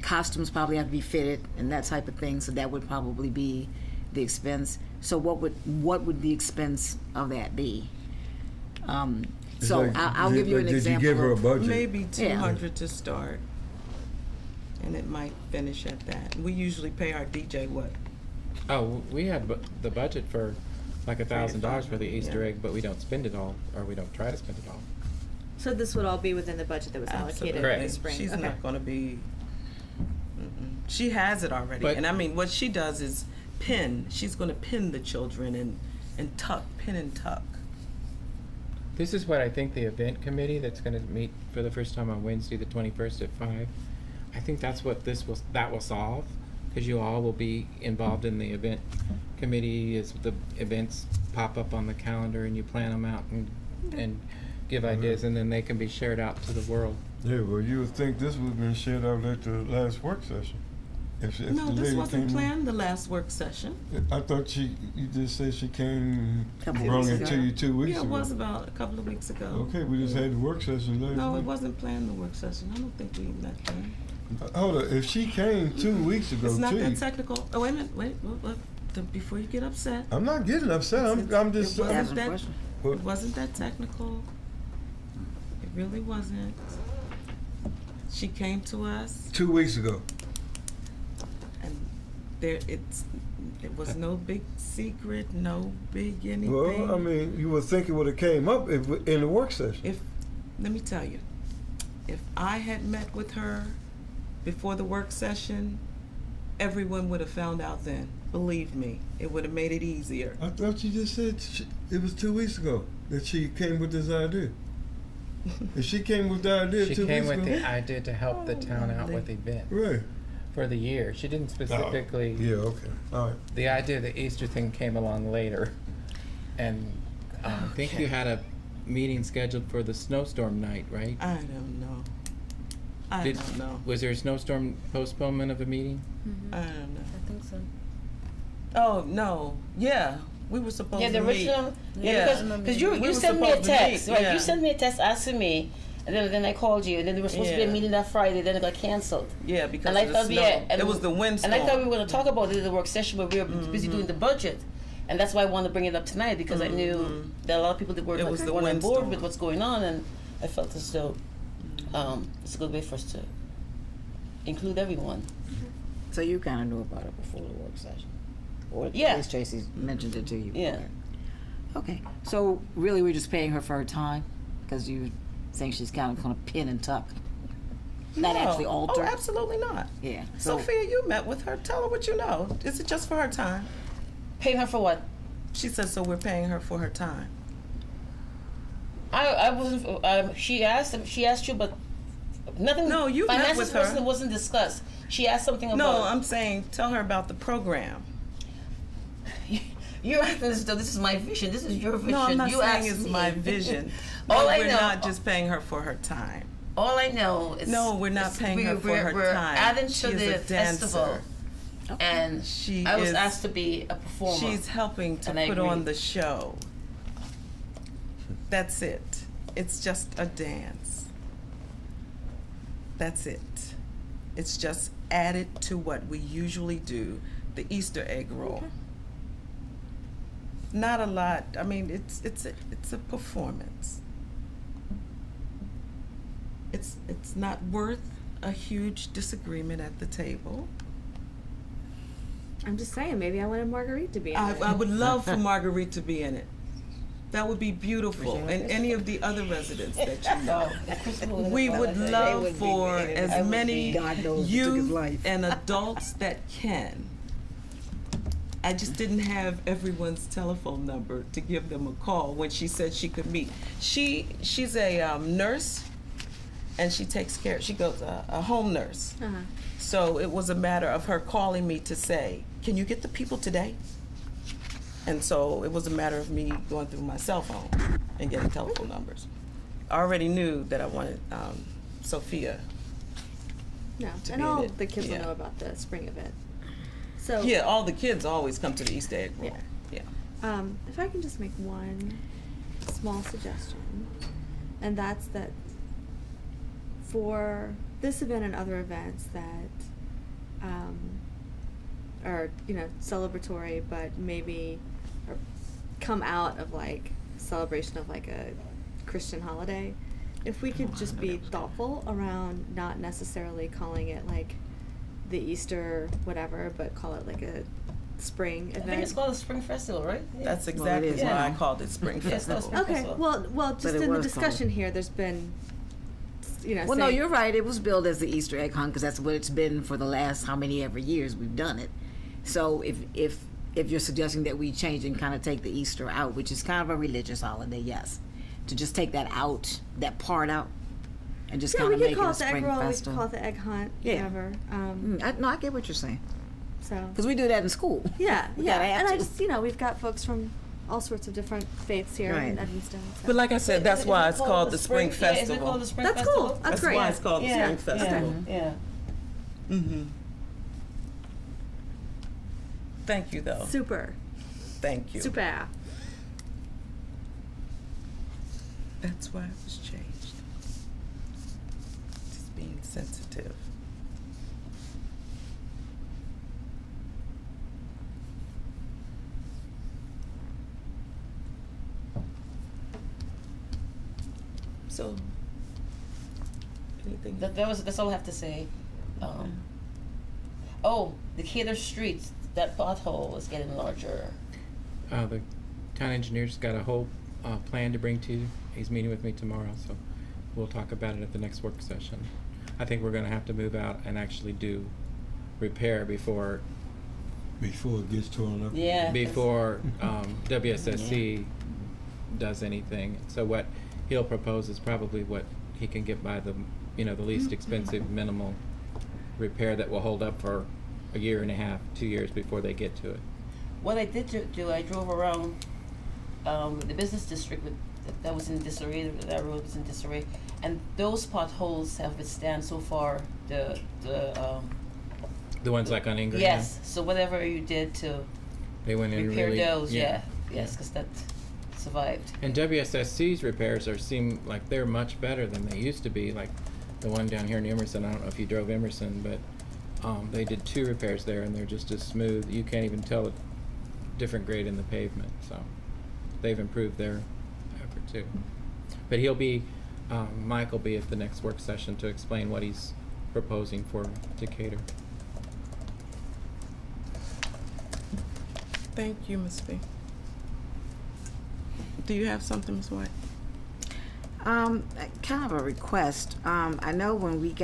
costumes probably have to be fitted and that type of thing, so that would probably be the expense. So what would the expense of that be? So It's like, I'll give you an did example. you give her a of- budget? Maybe Yeah. 200 to start. And it might finish at that. We usually pay our DJ what? Oh, we had the budget for like $1,000 for the Yeah. Easter egg, but we don't spend it all, or we don't try to spend it all. So this would all be within the budget that was allocated in Correct. the spring. She's Okay. not going to be. She has it already, But- and I mean, what she does is pin. She's going to pin the children and tuck, pin and tuck. This is what I think the event committee that's going to meet for the first time on Wednesday, the 21st at 5. I think that's what that will solve, because you all will be involved in the event committee as the events pop up on the calendar and you plan them out and give ideas, and then they can be shared out to the world. Yeah, well, you would think this would have been shared out at the last work session. If No, the this lady wasn't came- planned the last work session. I thought you just said she came Couple and brought weeks it to ago. you 2 weeks Yeah, it ago. was about a couple of weeks ago. Okay, we just had the work session last No, it week. wasn't planned the work session. I don't think we met then. Hold on, if she came 2 weeks ago, It's not to that you, technical. Oh, wait a minute. Wait. Before you get upset. I'm not getting upset. I'm just. It wasn't Asking a that. question. It wasn't that technical. It really wasn't. She came to us, 2 weeks ago. and it was no big secret, no big anything. Well, I mean, you would think it would have came up in the work session. Let me tell you, if I had met with her before the work session, everyone would have found out then. Believe me, it would have made it easier. I thought you just said it was 2 weeks ago that she came with this idea. If she came with the idea She 2 came weeks with ago. the idea to help the town out lovely. with events Right. for the year. She didn't specifically. Yeah, okay. All right. The idea of the Easter thing came along later, and I think you had a meeting scheduled for the snowstorm night, right? I don't know. I don't know. Was there a snowstorm postponement of a meeting? I don't know. I think so. Oh no, yeah, we were supposed Yeah, the to meet. original. Yeah. Because you We were sent me a supposed to text, meet, right? yeah. You sent me a text asking me, and then I called you, and then there was supposed to be a Yeah. meeting that Friday, then it got canceled. Yeah, because And I of the thought, snow. yeah, and it was the windstorm. And I thought we were going to talk about it in the work session, but we were busy doing the budget, and that's why I wanted to bring it up tonight because I knew that a lot of people that were It was the on board windstorm. with what's going on, and I felt as though it's a good way for us to include everyone. So you kind of knew about it before the work session, or Yeah. at least Tracy mentioned it to you. Yeah. Okay. So really, we're just paying her for her time because you think she's kind of going to pin and tuck, not No. actually alter. Oh, absolutely not. Yeah. So Sophia, you met with her. Tell her what you know. Is it just for her time? Paying her for what? She said, so we're paying her for her time. I wasn't. She asked you, but nothing. No, you met finances with her. wasn't discussed. She asked something about. No, I'm saying tell her about the program. You're acting as though this is my vision. This is your vision. No, I'm not you saying asked it's me. my vision. All No, I we're know- not just paying her for her time. All I know is No, we're not paying her for her we're time. adding She to is the a dancer. festival, and She I was is- asked to be a performer. She's helping to And I put agree. on the show. That's it. It's just a dance. That's it. It's just added to what we usually do, the Easter egg roll. Not a lot. I mean, it's a performance. It's not worth a huge disagreement at the table. I'm just saying, maybe I wanted Marguerite to be in it. I would love for Marguerite to be in it. That would be beautiful, and any of the other residents that you know. We would love for as many God knows who took his youth life. and adults that can. I just didn't have everyone's telephone number to give them a call when she said she could meet. She's a nurse, and she takes care. She goes a home nurse. Uh-huh. So it was a matter of her calling me to say, "Can you get the people today?" And so it was a matter of me going through my cell phone and getting telephone numbers. I already knew that I wanted Sophia. No, To and be in all it, the kids yeah. will know about the spring event. So Yeah, all the kids always come to the Easter egg roll. Yeah. Yeah. If I can just make one small suggestion, and that's that for this event and other events that are, celebratory, but maybe come out of like celebration of like a Christian holiday, if we could just be thoughtful around not necessarily calling it like the Easter whatever, but call it like a spring I event. think it's called a spring festival, right? Yeah. That's exactly is why I now. called it Spring Yeah, it's not Festival. Spring Okay, Festival. well, just it in the was discussion here, there's been, Well, no, saying- you're right. It was billed as the Easter egg hunt because that's what it's been for the last how many ever years we've done it. So if you're suggesting that we change and kind of take the Easter out, which is kind of a religious holiday, yes, to just take that out, that part out, and just Yeah, kind we of could make it call a it the egg spring roll, we could festival. call it the egg hunt, Yeah. whatever. No, I get what you're saying So, because we do that in school. yeah, We yeah. gotta have And I to. just, we've got folks from all sorts of different faiths here in Right. Edmonston. So. But like I said, that's Is why it it's called the Spring Yeah, is it Festival. called the spring That's festival? cool. That's That's great. why it's called the Yeah, Spring Festival. Yeah. Mm-hmm. Thank you, though. Super. Thank you. Super. That's why it was changed. Just being sensitive. So, anything anything? That's all I have to say. Oh, the Cater Streets, that pothole is getting larger. The town engineer's got a whole plan to bring to you. He's meeting with me tomorrow, so we'll talk about it at the next work session. I think we're going to have to move out and actually do repair before Before it gets torn up. Yeah. WSSC does anything. So what he'll propose is probably what he can get by the least expensive minimal repair that will hold up for a year and a half, 2 years before they get to it. What I did do, I drove around the business district that was in disarray. That road was in disarray, and those potholes have withstand so far the ones like on Ingram. Yes. So whatever you did to They went in repair really, those, yes, because that survived. And WSSC's repairs seem like they're much better than they used to be. Like the one down here in Emerson. I don't know if you drove Emerson, but they did 2 repairs there, and they're just as smooth. You can't even tell a different grade in the pavement. So they've improved their effort too. But Mike will be at the next work session to explain what he's proposing for Decatur. Thank you, Ms. B. Do you have something, Ms. White? Kind of a request. I know when we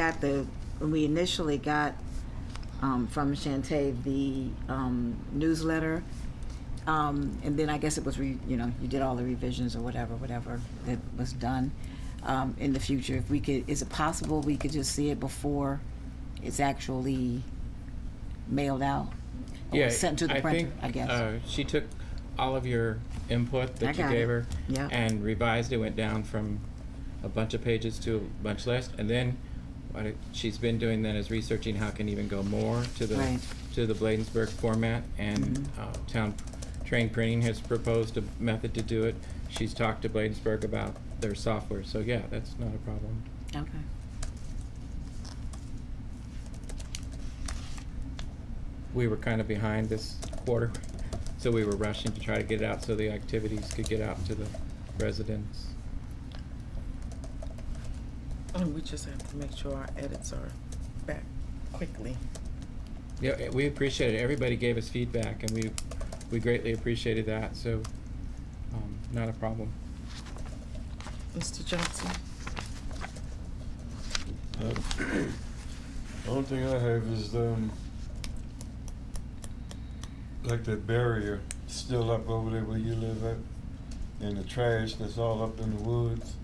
initially got from Shantae the newsletter, and then I guess it was you did all the revisions or whatever that was done. In the future, if we could, is it possible we could just see it before it's actually mailed out? Or sent to the printer, I guess. She took all of your input that you gave her and revised it, went down from a bunch of pages to a bunch less, and then what she's been doing then is researching how can even go more to the Bladensburg format, and Town Train Printing has proposed a method to do it. She's talked to Bladensburg about their software, so yeah, that's not a problem. Okay. We were kind of behind this quarter, so we were rushing to try to get it out so the activities could get out to the residents. And we just have to make sure our edits are back quickly. Yeah, we appreciate it. Everybody gave us feedback, and we greatly appreciated that, so not a problem. Mr. Johnson? The only thing I have is like that barrier still up over there where you live at, and the trash that's all up in the woods.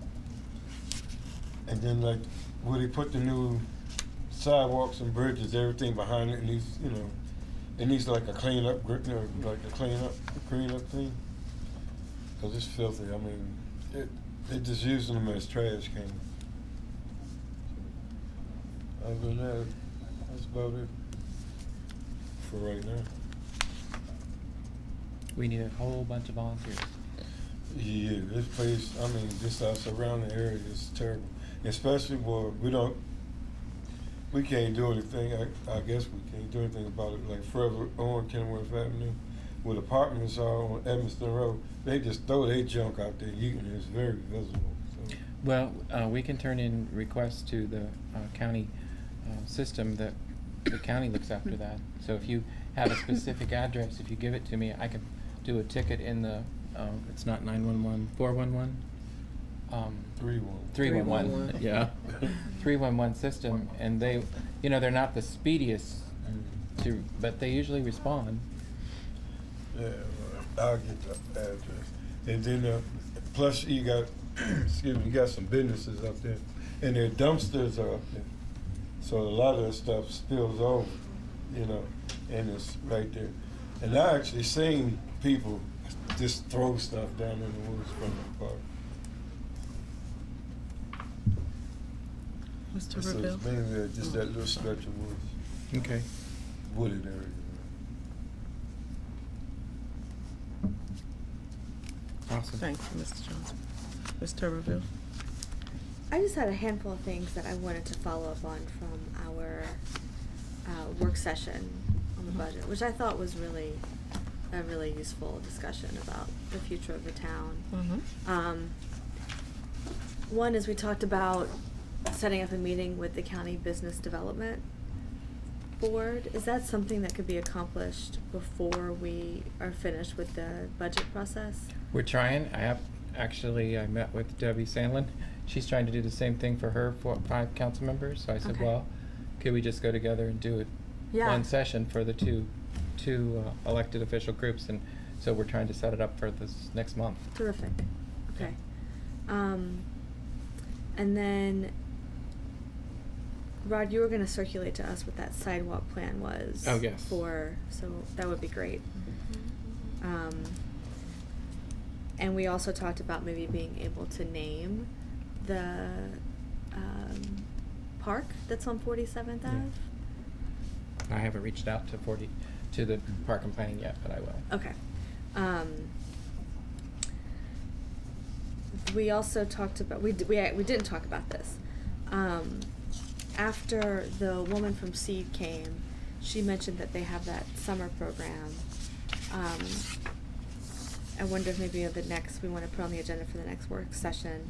And then like where they put the new sidewalks and bridges, everything behind it needs, it needs like a cleanup, cleanup thing. Cause it's filthy. I mean, they're just using them as trash cans. Other than that, that's about it for right now. We need a whole bunch of volunteers. Yeah, this place, I mean, this our surrounding area is terrible. Especially where we can't do anything, I guess we can't do anything about it, like further on Kenworth Avenue, where the apartments are on Edmonston Road, they just throw their junk out there, and it's very visible. So. Well, we can turn in requests to the county system that the county looks after that. So if you have a specific address, if you give it to me, I can do a ticket in the, it's not 911, 411? 311, yeah. 311 system, and they, they're not the speediest, but they usually respond. Yeah, I'll get the address. And then, plus you got, you got some businesses up there, and their dumpsters are up there. So a lot of that stuff spills over, and it's right there. And I actually seen people just throw stuff down in the woods from the park. Mr. So Reville? it's mainly just that little stretch of woods, Okay. wooded area. Awesome. Thank you, Mr. Johnson. Mr. Reville? I just had a handful of things that I wanted to follow up on from our work session on the budget, which I thought was really a really useful discussion about the future of the town. Mm-hmm. One is we talked about setting up a meeting with the county business development board. Is that something that could be accomplished before we are finished with the budget process? We're trying. I met with Debbie Sandlin. She's trying to do the same thing for her 5 council members. So I said, Okay. well, could we just go together and do it one session for the two elected official groups? And so we're trying to set it up for this next month. Terrific. Okay. And then, Rod, you were going to circulate to us what that sidewalk plan was. Oh, yes. So that would be great. And we also talked about maybe being able to name the park that's on 47th Ave. I haven't reached out to the park and planning yet, but I will. Okay. We also talked about, we didn't talk about this. After the woman from Seed came, she mentioned that they have that summer program. I wonder if maybe we want to put on the agenda for the next work session,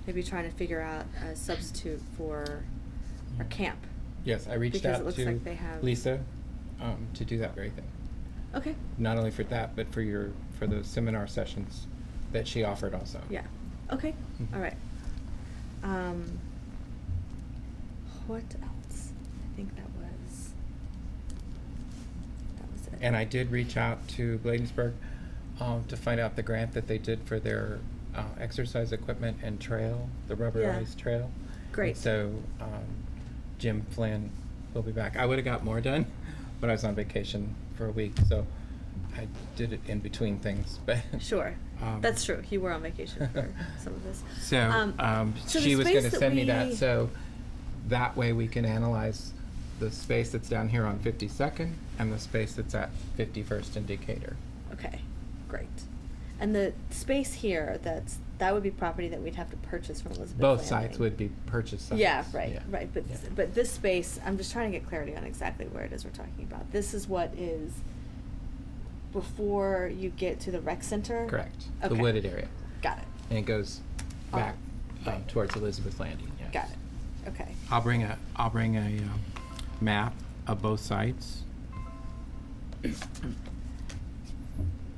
maybe trying to figure out a substitute for our camp. Yes, I reached Because it out looks to like they have- Lisa to do that very thing. Okay. Not only for that, but for the seminar sessions that she offered also. Yeah. Okay. Mhm. All right. What else? I think that was it. And I did reach out to Bladensburg to find out the grant that they did for their exercise equipment and trail, the rubberized trail. Great. And so Jim Flynn will be back. I would have got more done, but I was on vacation for a week, so I did it in between things. But Sure. That's true. You were on vacation for some of this. So, so the she was going space to that send me that, we- so that way we can analyze the space that's down here on 52nd and the space that's at 51st and Decatur. Okay. Great. And the space here, that would be property that we'd have to purchase from Elizabeth Both Landing. sites would be purchased sites. Yeah, right, Yeah. right. But Yeah. but this space, I'm just trying to get clarity on exactly where it is we're talking about. This is what is before you get to the rec center? Correct. Okay. The wooded area. Got it. And it goes Oh, back right. towards Elizabeth Landing. Yes. Got it. Okay. I'll bring a map of both sites.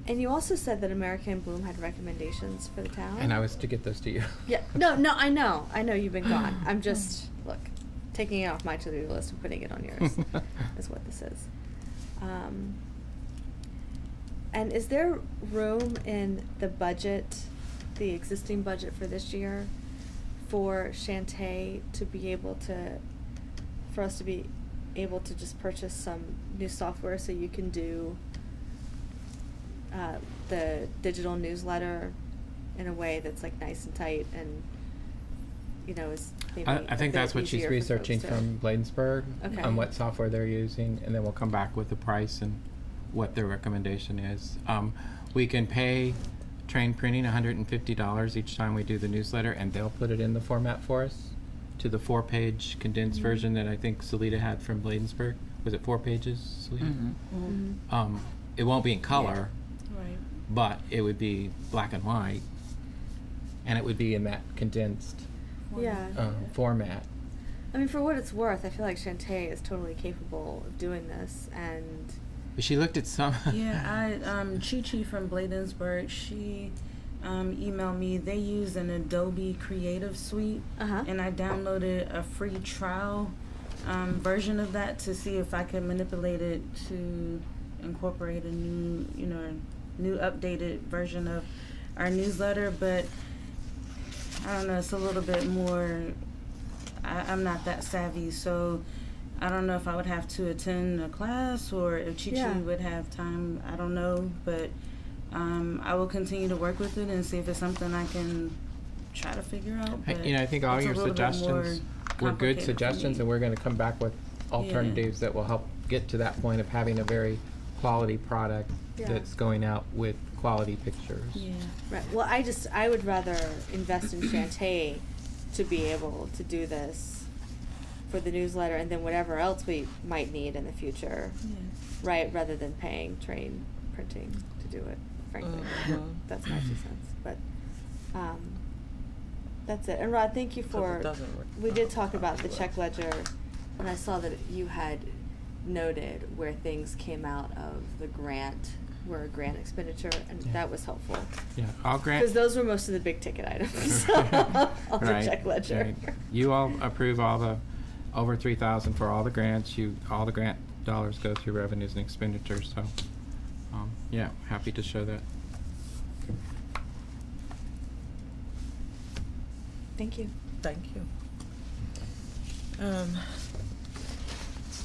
And you also said that American Bloom had recommendations for the town? And I was to get those to you. Yeah. No, I know. I know you've been gone. I'm just, look, taking it off my to-do list and putting it on yours is what this is. And is there room in the budget, the existing budget for this year, for Shantae to be able to, for us to be able to just purchase some new software so you can do the digital newsletter in a way that's like nice and tight and, you know, is maybe I think a that's bit what she's easier for researching folks to- from Bladensburg Okay. on what software they're using, and then we'll come back with the price and what their recommendation is. We can pay Train Printing $150 each time we do the newsletter, and they'll put it in the format for us to the 4-page condensed version that I think Salita had from Bladensburg. Was it 4 pages, Salita? Mm-hmm. It won't be in color, Right. but it would be black and white, and it would be in that condensed Yeah. format. I mean, for what it's worth, I feel like Shantae is totally capable of doing this, and But she looked at some. Yeah, Chi-Chi from Bladensburg, she emailed me. They use an Adobe Creative Suite, and I downloaded a free trial version of that to see if I could manipulate it to incorporate a new updated version of our newsletter. But I don't know, it's a little bit more. I'm not that savvy, so I don't know if I would have to attend a class or if Chi-Chi would have time. I don't know, but I will continue to work with it and see if it's something I can try to figure out. But I think all it's a your little bit more suggestions were good complicated for suggestions, me. and we're going to come back with alternatives that will help get to that point of having a very quality product that's going out with quality pictures. Yeah. right. Well, I would rather invest in Shantae to be able to do this for the newsletter, and then whatever else we might need in the future, right? Rather than paying Train Printing to do it. Frankly, that's my 2 cents. But That's it. And Rod, thank you for. it doesn't work. We did talk about the check ledger, and I saw that you had noted where things came out of the grant, were a grant expenditure, and that was helpful. Yeah, all grant. Because those were most of the big ticket items on Right, the check ledger. right. You all approve all the over 3,000 for all the grants. All the grant dollars go through revenues and expenditures. So, yeah, happy to show that. Thank you. Thank you.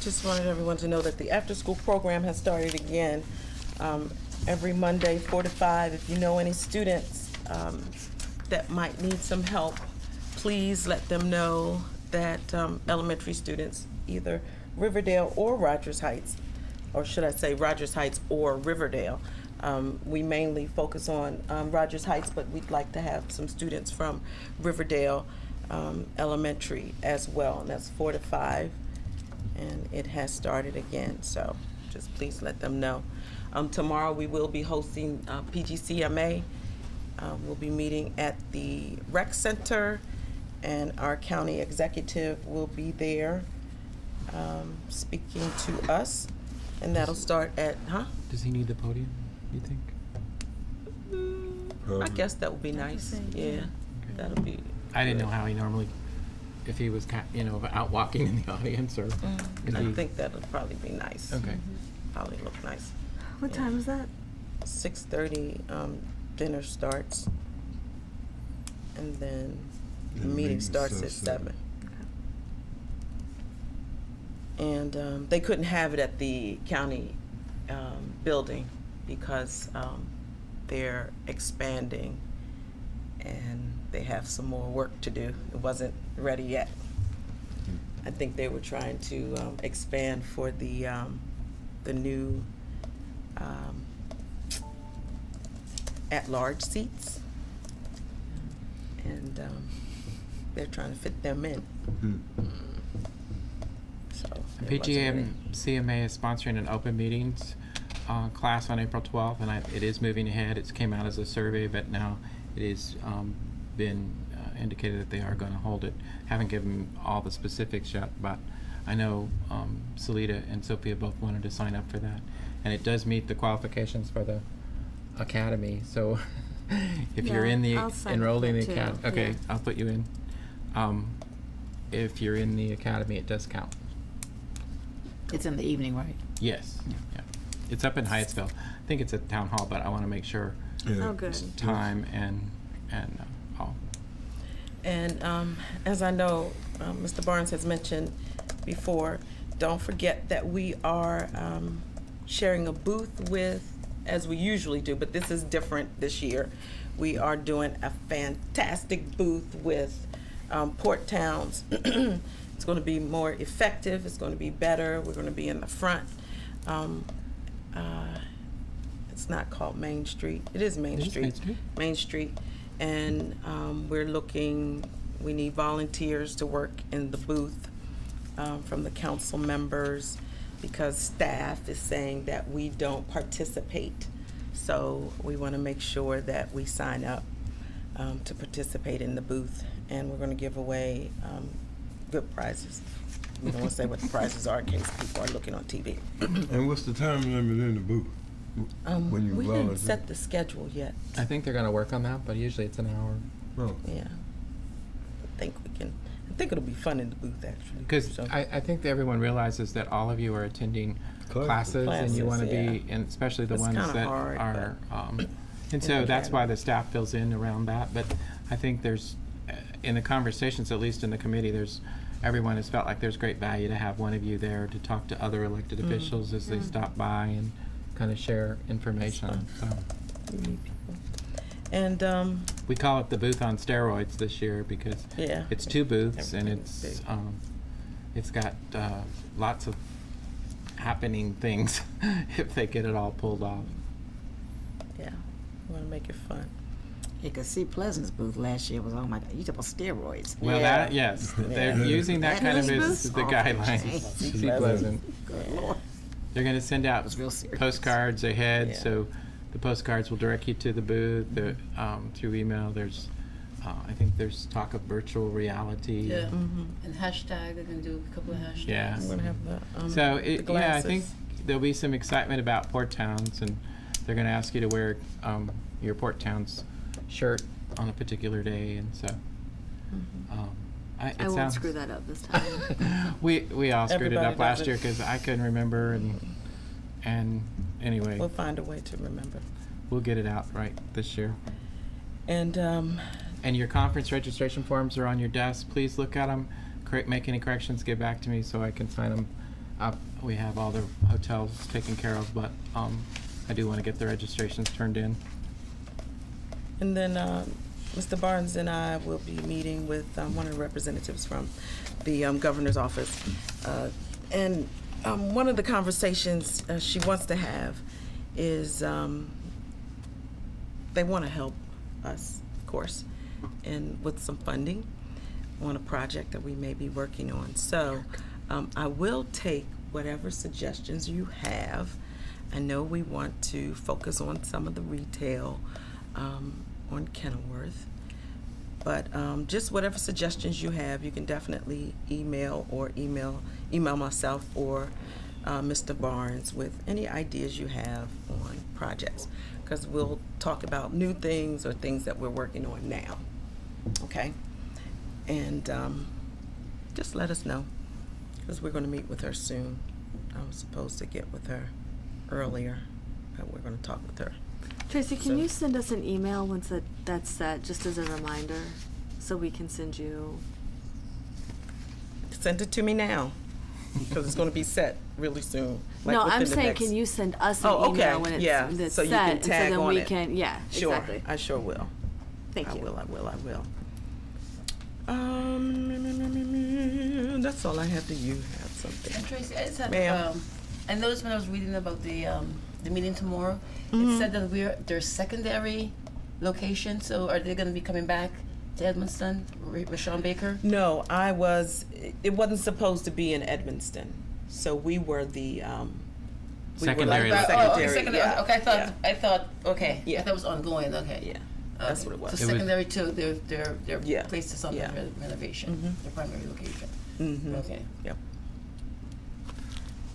Just wanted everyone to know that the after-school program has started again. Every Monday, 4 to 5. If you know any students that might need some help, please let them know that elementary students, either Riverdale or Rogers Heights, or should I say Rogers Heights or Riverdale. We mainly focus on Rogers Heights, but we'd like to have some students from Riverdale Elementary as well, and that's 4 to 5, and it has started again, so just please let them know. Tomorrow we will be hosting PGCMA. We'll be meeting at the rec center, and our county executive will be there speaking to us, and that'll start at, Does he need the podium, you think? I guess that would be nice. Yeah, that'll be. I didn't know how he normally, if he was, out walking in the audience or. if I he- think that'll probably be nice. Okay. Probably look nice. What time is that? 6:30, dinner starts, and then the And meeting meeting starts at starts at 7. And they couldn't have it at the county building because they're expanding and they have some more work to do. It wasn't ready yet. I think they were trying to expand for the new at-large seats, and they're trying to fit them in. So it wasn't ready. PGCMA is sponsoring an open meetings class on April 12th, and it is moving ahead. It's came out as a survey, but now it is been indicated that they are going to hold it. Haven't given all the specifics yet, but I know Salita and Sophia both wanted to sign up for that, and it does meet the qualifications for the academy. So if you're in the I'll sign up enrolled in for the it academy, too. okay, Yeah. I'll put you in. If you're in the academy, it does count. It's in the evening, right? Yes. Yeah. It's up in Hyattsville. I think it's at Town Hall, but I want to make sure Oh, good. time and all. And as I know, Mr. Barnes has mentioned before, don't forget that we are sharing a booth with, as we usually do, but this is different this year. We are doing a fantastic booth with Port Towns. It's going to be more effective. It's going to be better. We're going to be in the front. It's not called Main Street. It is Main It is Street. Main Street. Main Street. And we need volunteers to work in the booth from the council members, because staff is saying that we don't participate. So we want to make sure that we sign up to participate in the booth, and we're going to give away good prizes. We don't want to say what the prizes are in case people are looking on TV. And what's the time limit in the booth? When you We didn't volunteer? set the schedule yet. I think they're going to work on that, but usually it's an hour. Oh. Yeah. I think it'll be fun in the booth, actually. Because So- I think that everyone realizes that all of you are attending classes, and you want to Classes, be, and especially the It's ones kinda that hard, are, and in so the that's why academy. the staff fills in around that. But I think there's, in the conversations, at least in the committee, everyone has felt like there's great value to have one of you there to talk to other elected officials as they stop by and kind of share information. So We need people. And we call it the booth on steroids this year because yeah, it's 2 booths and everything is big. it's got lots of happening things if they get it all pulled off. Yeah, we want to make it fun. Yeah, because C. Pleasant's booth last year was, oh my God, you talk about steroids. Well, Yeah. yes, they're Yeah. using that kind of That as is the booth? guidelines. Oh, See Pleasant. Good Lord. They're going to send out was real serious. postcards ahead, Yeah. so the postcards will direct you to the booth through email. There's I think there's talk of virtual reality. Yeah. And hashtag, they're gonna do a couple of hashtags. Yeah. I'm gonna have the So the I glasses. think there'll be some excitement about Port Towns, and they're going to ask you to wear your Port Towns shirt on a particular day, and so. I won't screw that up this time. we all screwed it Everybody up last does it. year because I couldn't remember, and anyway, We'll find a way to remember. we'll get it out right this year. And And your conference registration forms are on your desk. Please look at them. Make any corrections. Get back to me so I can sign them up. We have all the hotels taken care of, but I do want to get the registrations turned in. And then Mr. Barnes and I will be meeting with one of the representatives from the governor's office. And one of the conversations she wants to have is they want to help us, of course, and with some funding on a project that we may be working on. So I will take whatever suggestions you have. I know we want to focus on some of the retail on Kenilworth, but just whatever suggestions you have, you can definitely email myself or Mr. Barnes with any ideas you have on projects, because we'll talk about new things or things that we're working on now. Okay, and just let us know, because we're going to meet with her soon. I was supposed to get with her earlier, but we're going to talk with her. Tracy, can So- you send us an email once that's set, just as a reminder, so we can send you? Send it to me now, because it's going to be set really soon. like No, within I'm the saying, next- can you send us an Oh, okay. email when it's, Yeah, when it's so you set, can and tag so then on we it. can, yeah, Sure, exactly. I sure will. Thank you. I will. That's all I have. Do you have something? And Tracy, I just have, Ma'am. I noticed when I was reading about the meeting tomorrow, Mm-hmm. it said that their secondary location, so are they gonna be coming back to Edmonston, Rashawn Baker? No, it wasn't supposed to be in Edmonston, so we were the, Secondary we were like location. secondary, secondary, yeah, okay, yeah. I thought, okay, Yeah. I thought it was ongoing, okay. Yeah, that's what it was. So secondary to their Yeah. place to some Yeah. renovation, Mhm. their primary location, Mm-hmm. okay. Yep.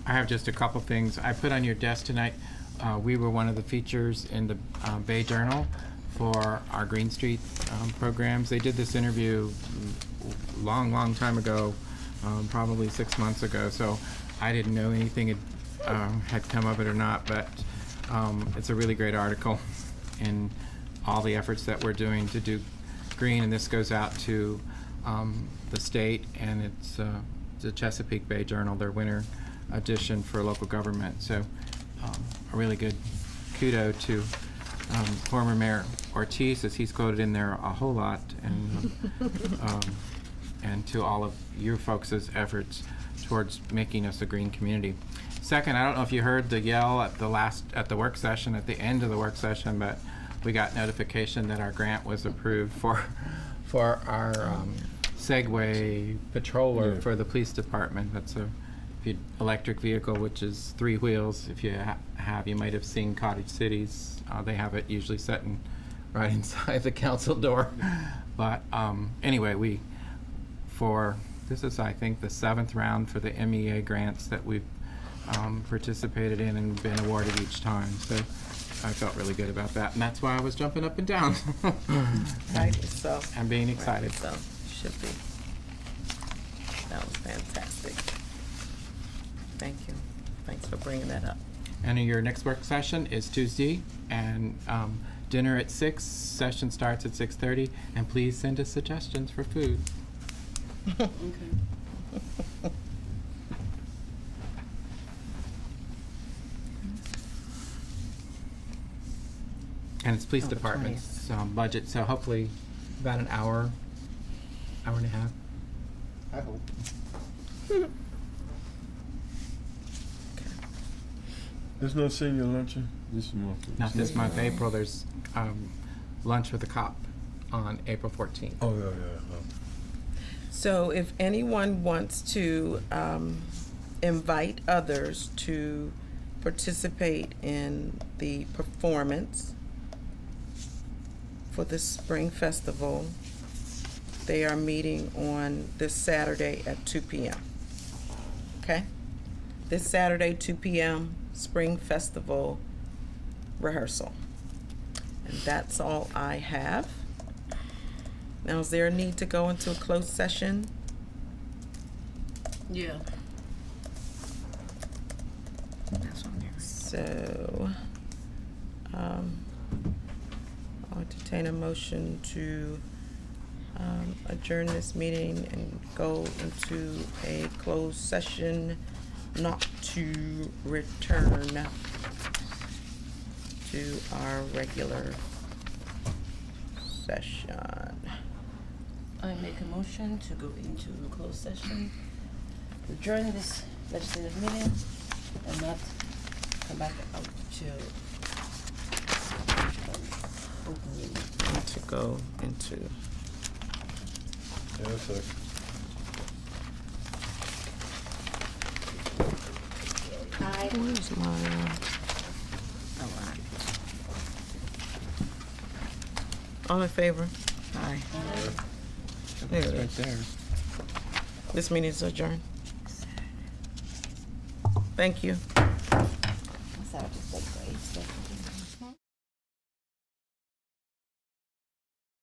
I have just a couple things. I put on your desk tonight, we were one of the features in the Bay Journal for our Green Street programs. They did this interview long time ago, probably 6 months ago, so I didn't know anything had come of it or not, but it's a really great article and all the efforts that we're doing to do green, and this goes out to the state, and it's the Chesapeake Bay Journal, their winter edition for local government. So a really good kudo to former Mayor Ortiz, as he's quoted in there a whole lot, and to all of your folks' efforts towards making us a green community. Second, I don't know if you heard the yell at the work session, at the end of the work session, but we got notification that our grant was approved for our Segway patroller Yeah. for the police department. That's a electric vehicle, which is 3 wheels. If you you might have seen Cottage Cities. They have it usually set right inside the council door. But anyway, this is, I think, the 7th round for the MEA grants that we've participated in and been awarded each time. So I felt really good about that, and that's why I was jumping up and down. Rightly so. I'm being excited. Rightly so. Should be. That was fantastic. Thank you. Thanks for bringing that up. And your next work session is Tuesday, and dinner at 6. Session starts at 6:30, and please send us suggestions for food. Okay. And it's police Oh, the department's budget, so hopefully about an hour and a half. I hope. There's no senior luncheon this month. Not this month, April. There's lunch with the cop on April 14th. Oh, yeah. So if anyone wants to invite others to participate in the performance for the Spring Festival They are meeting on this Saturday at 2 p.m. Okay? This Saturday, 2 p.m., Spring Festival rehearsal. And that's all I have. Now, is there a need to go into a closed session? Yeah. That's on there. So, I'll entertain a motion to adjourn this meeting and go into a closed session, not to return to our regular session. I make a motion to go into closed session, adjourn this legislative meeting, and not come back out to open meeting. And to go into, Yeah, so. where's my, Oh, right. all in favor? Aye. There It's it right is. there. This meeting is adjourned. Thank you. That's how I just like grades.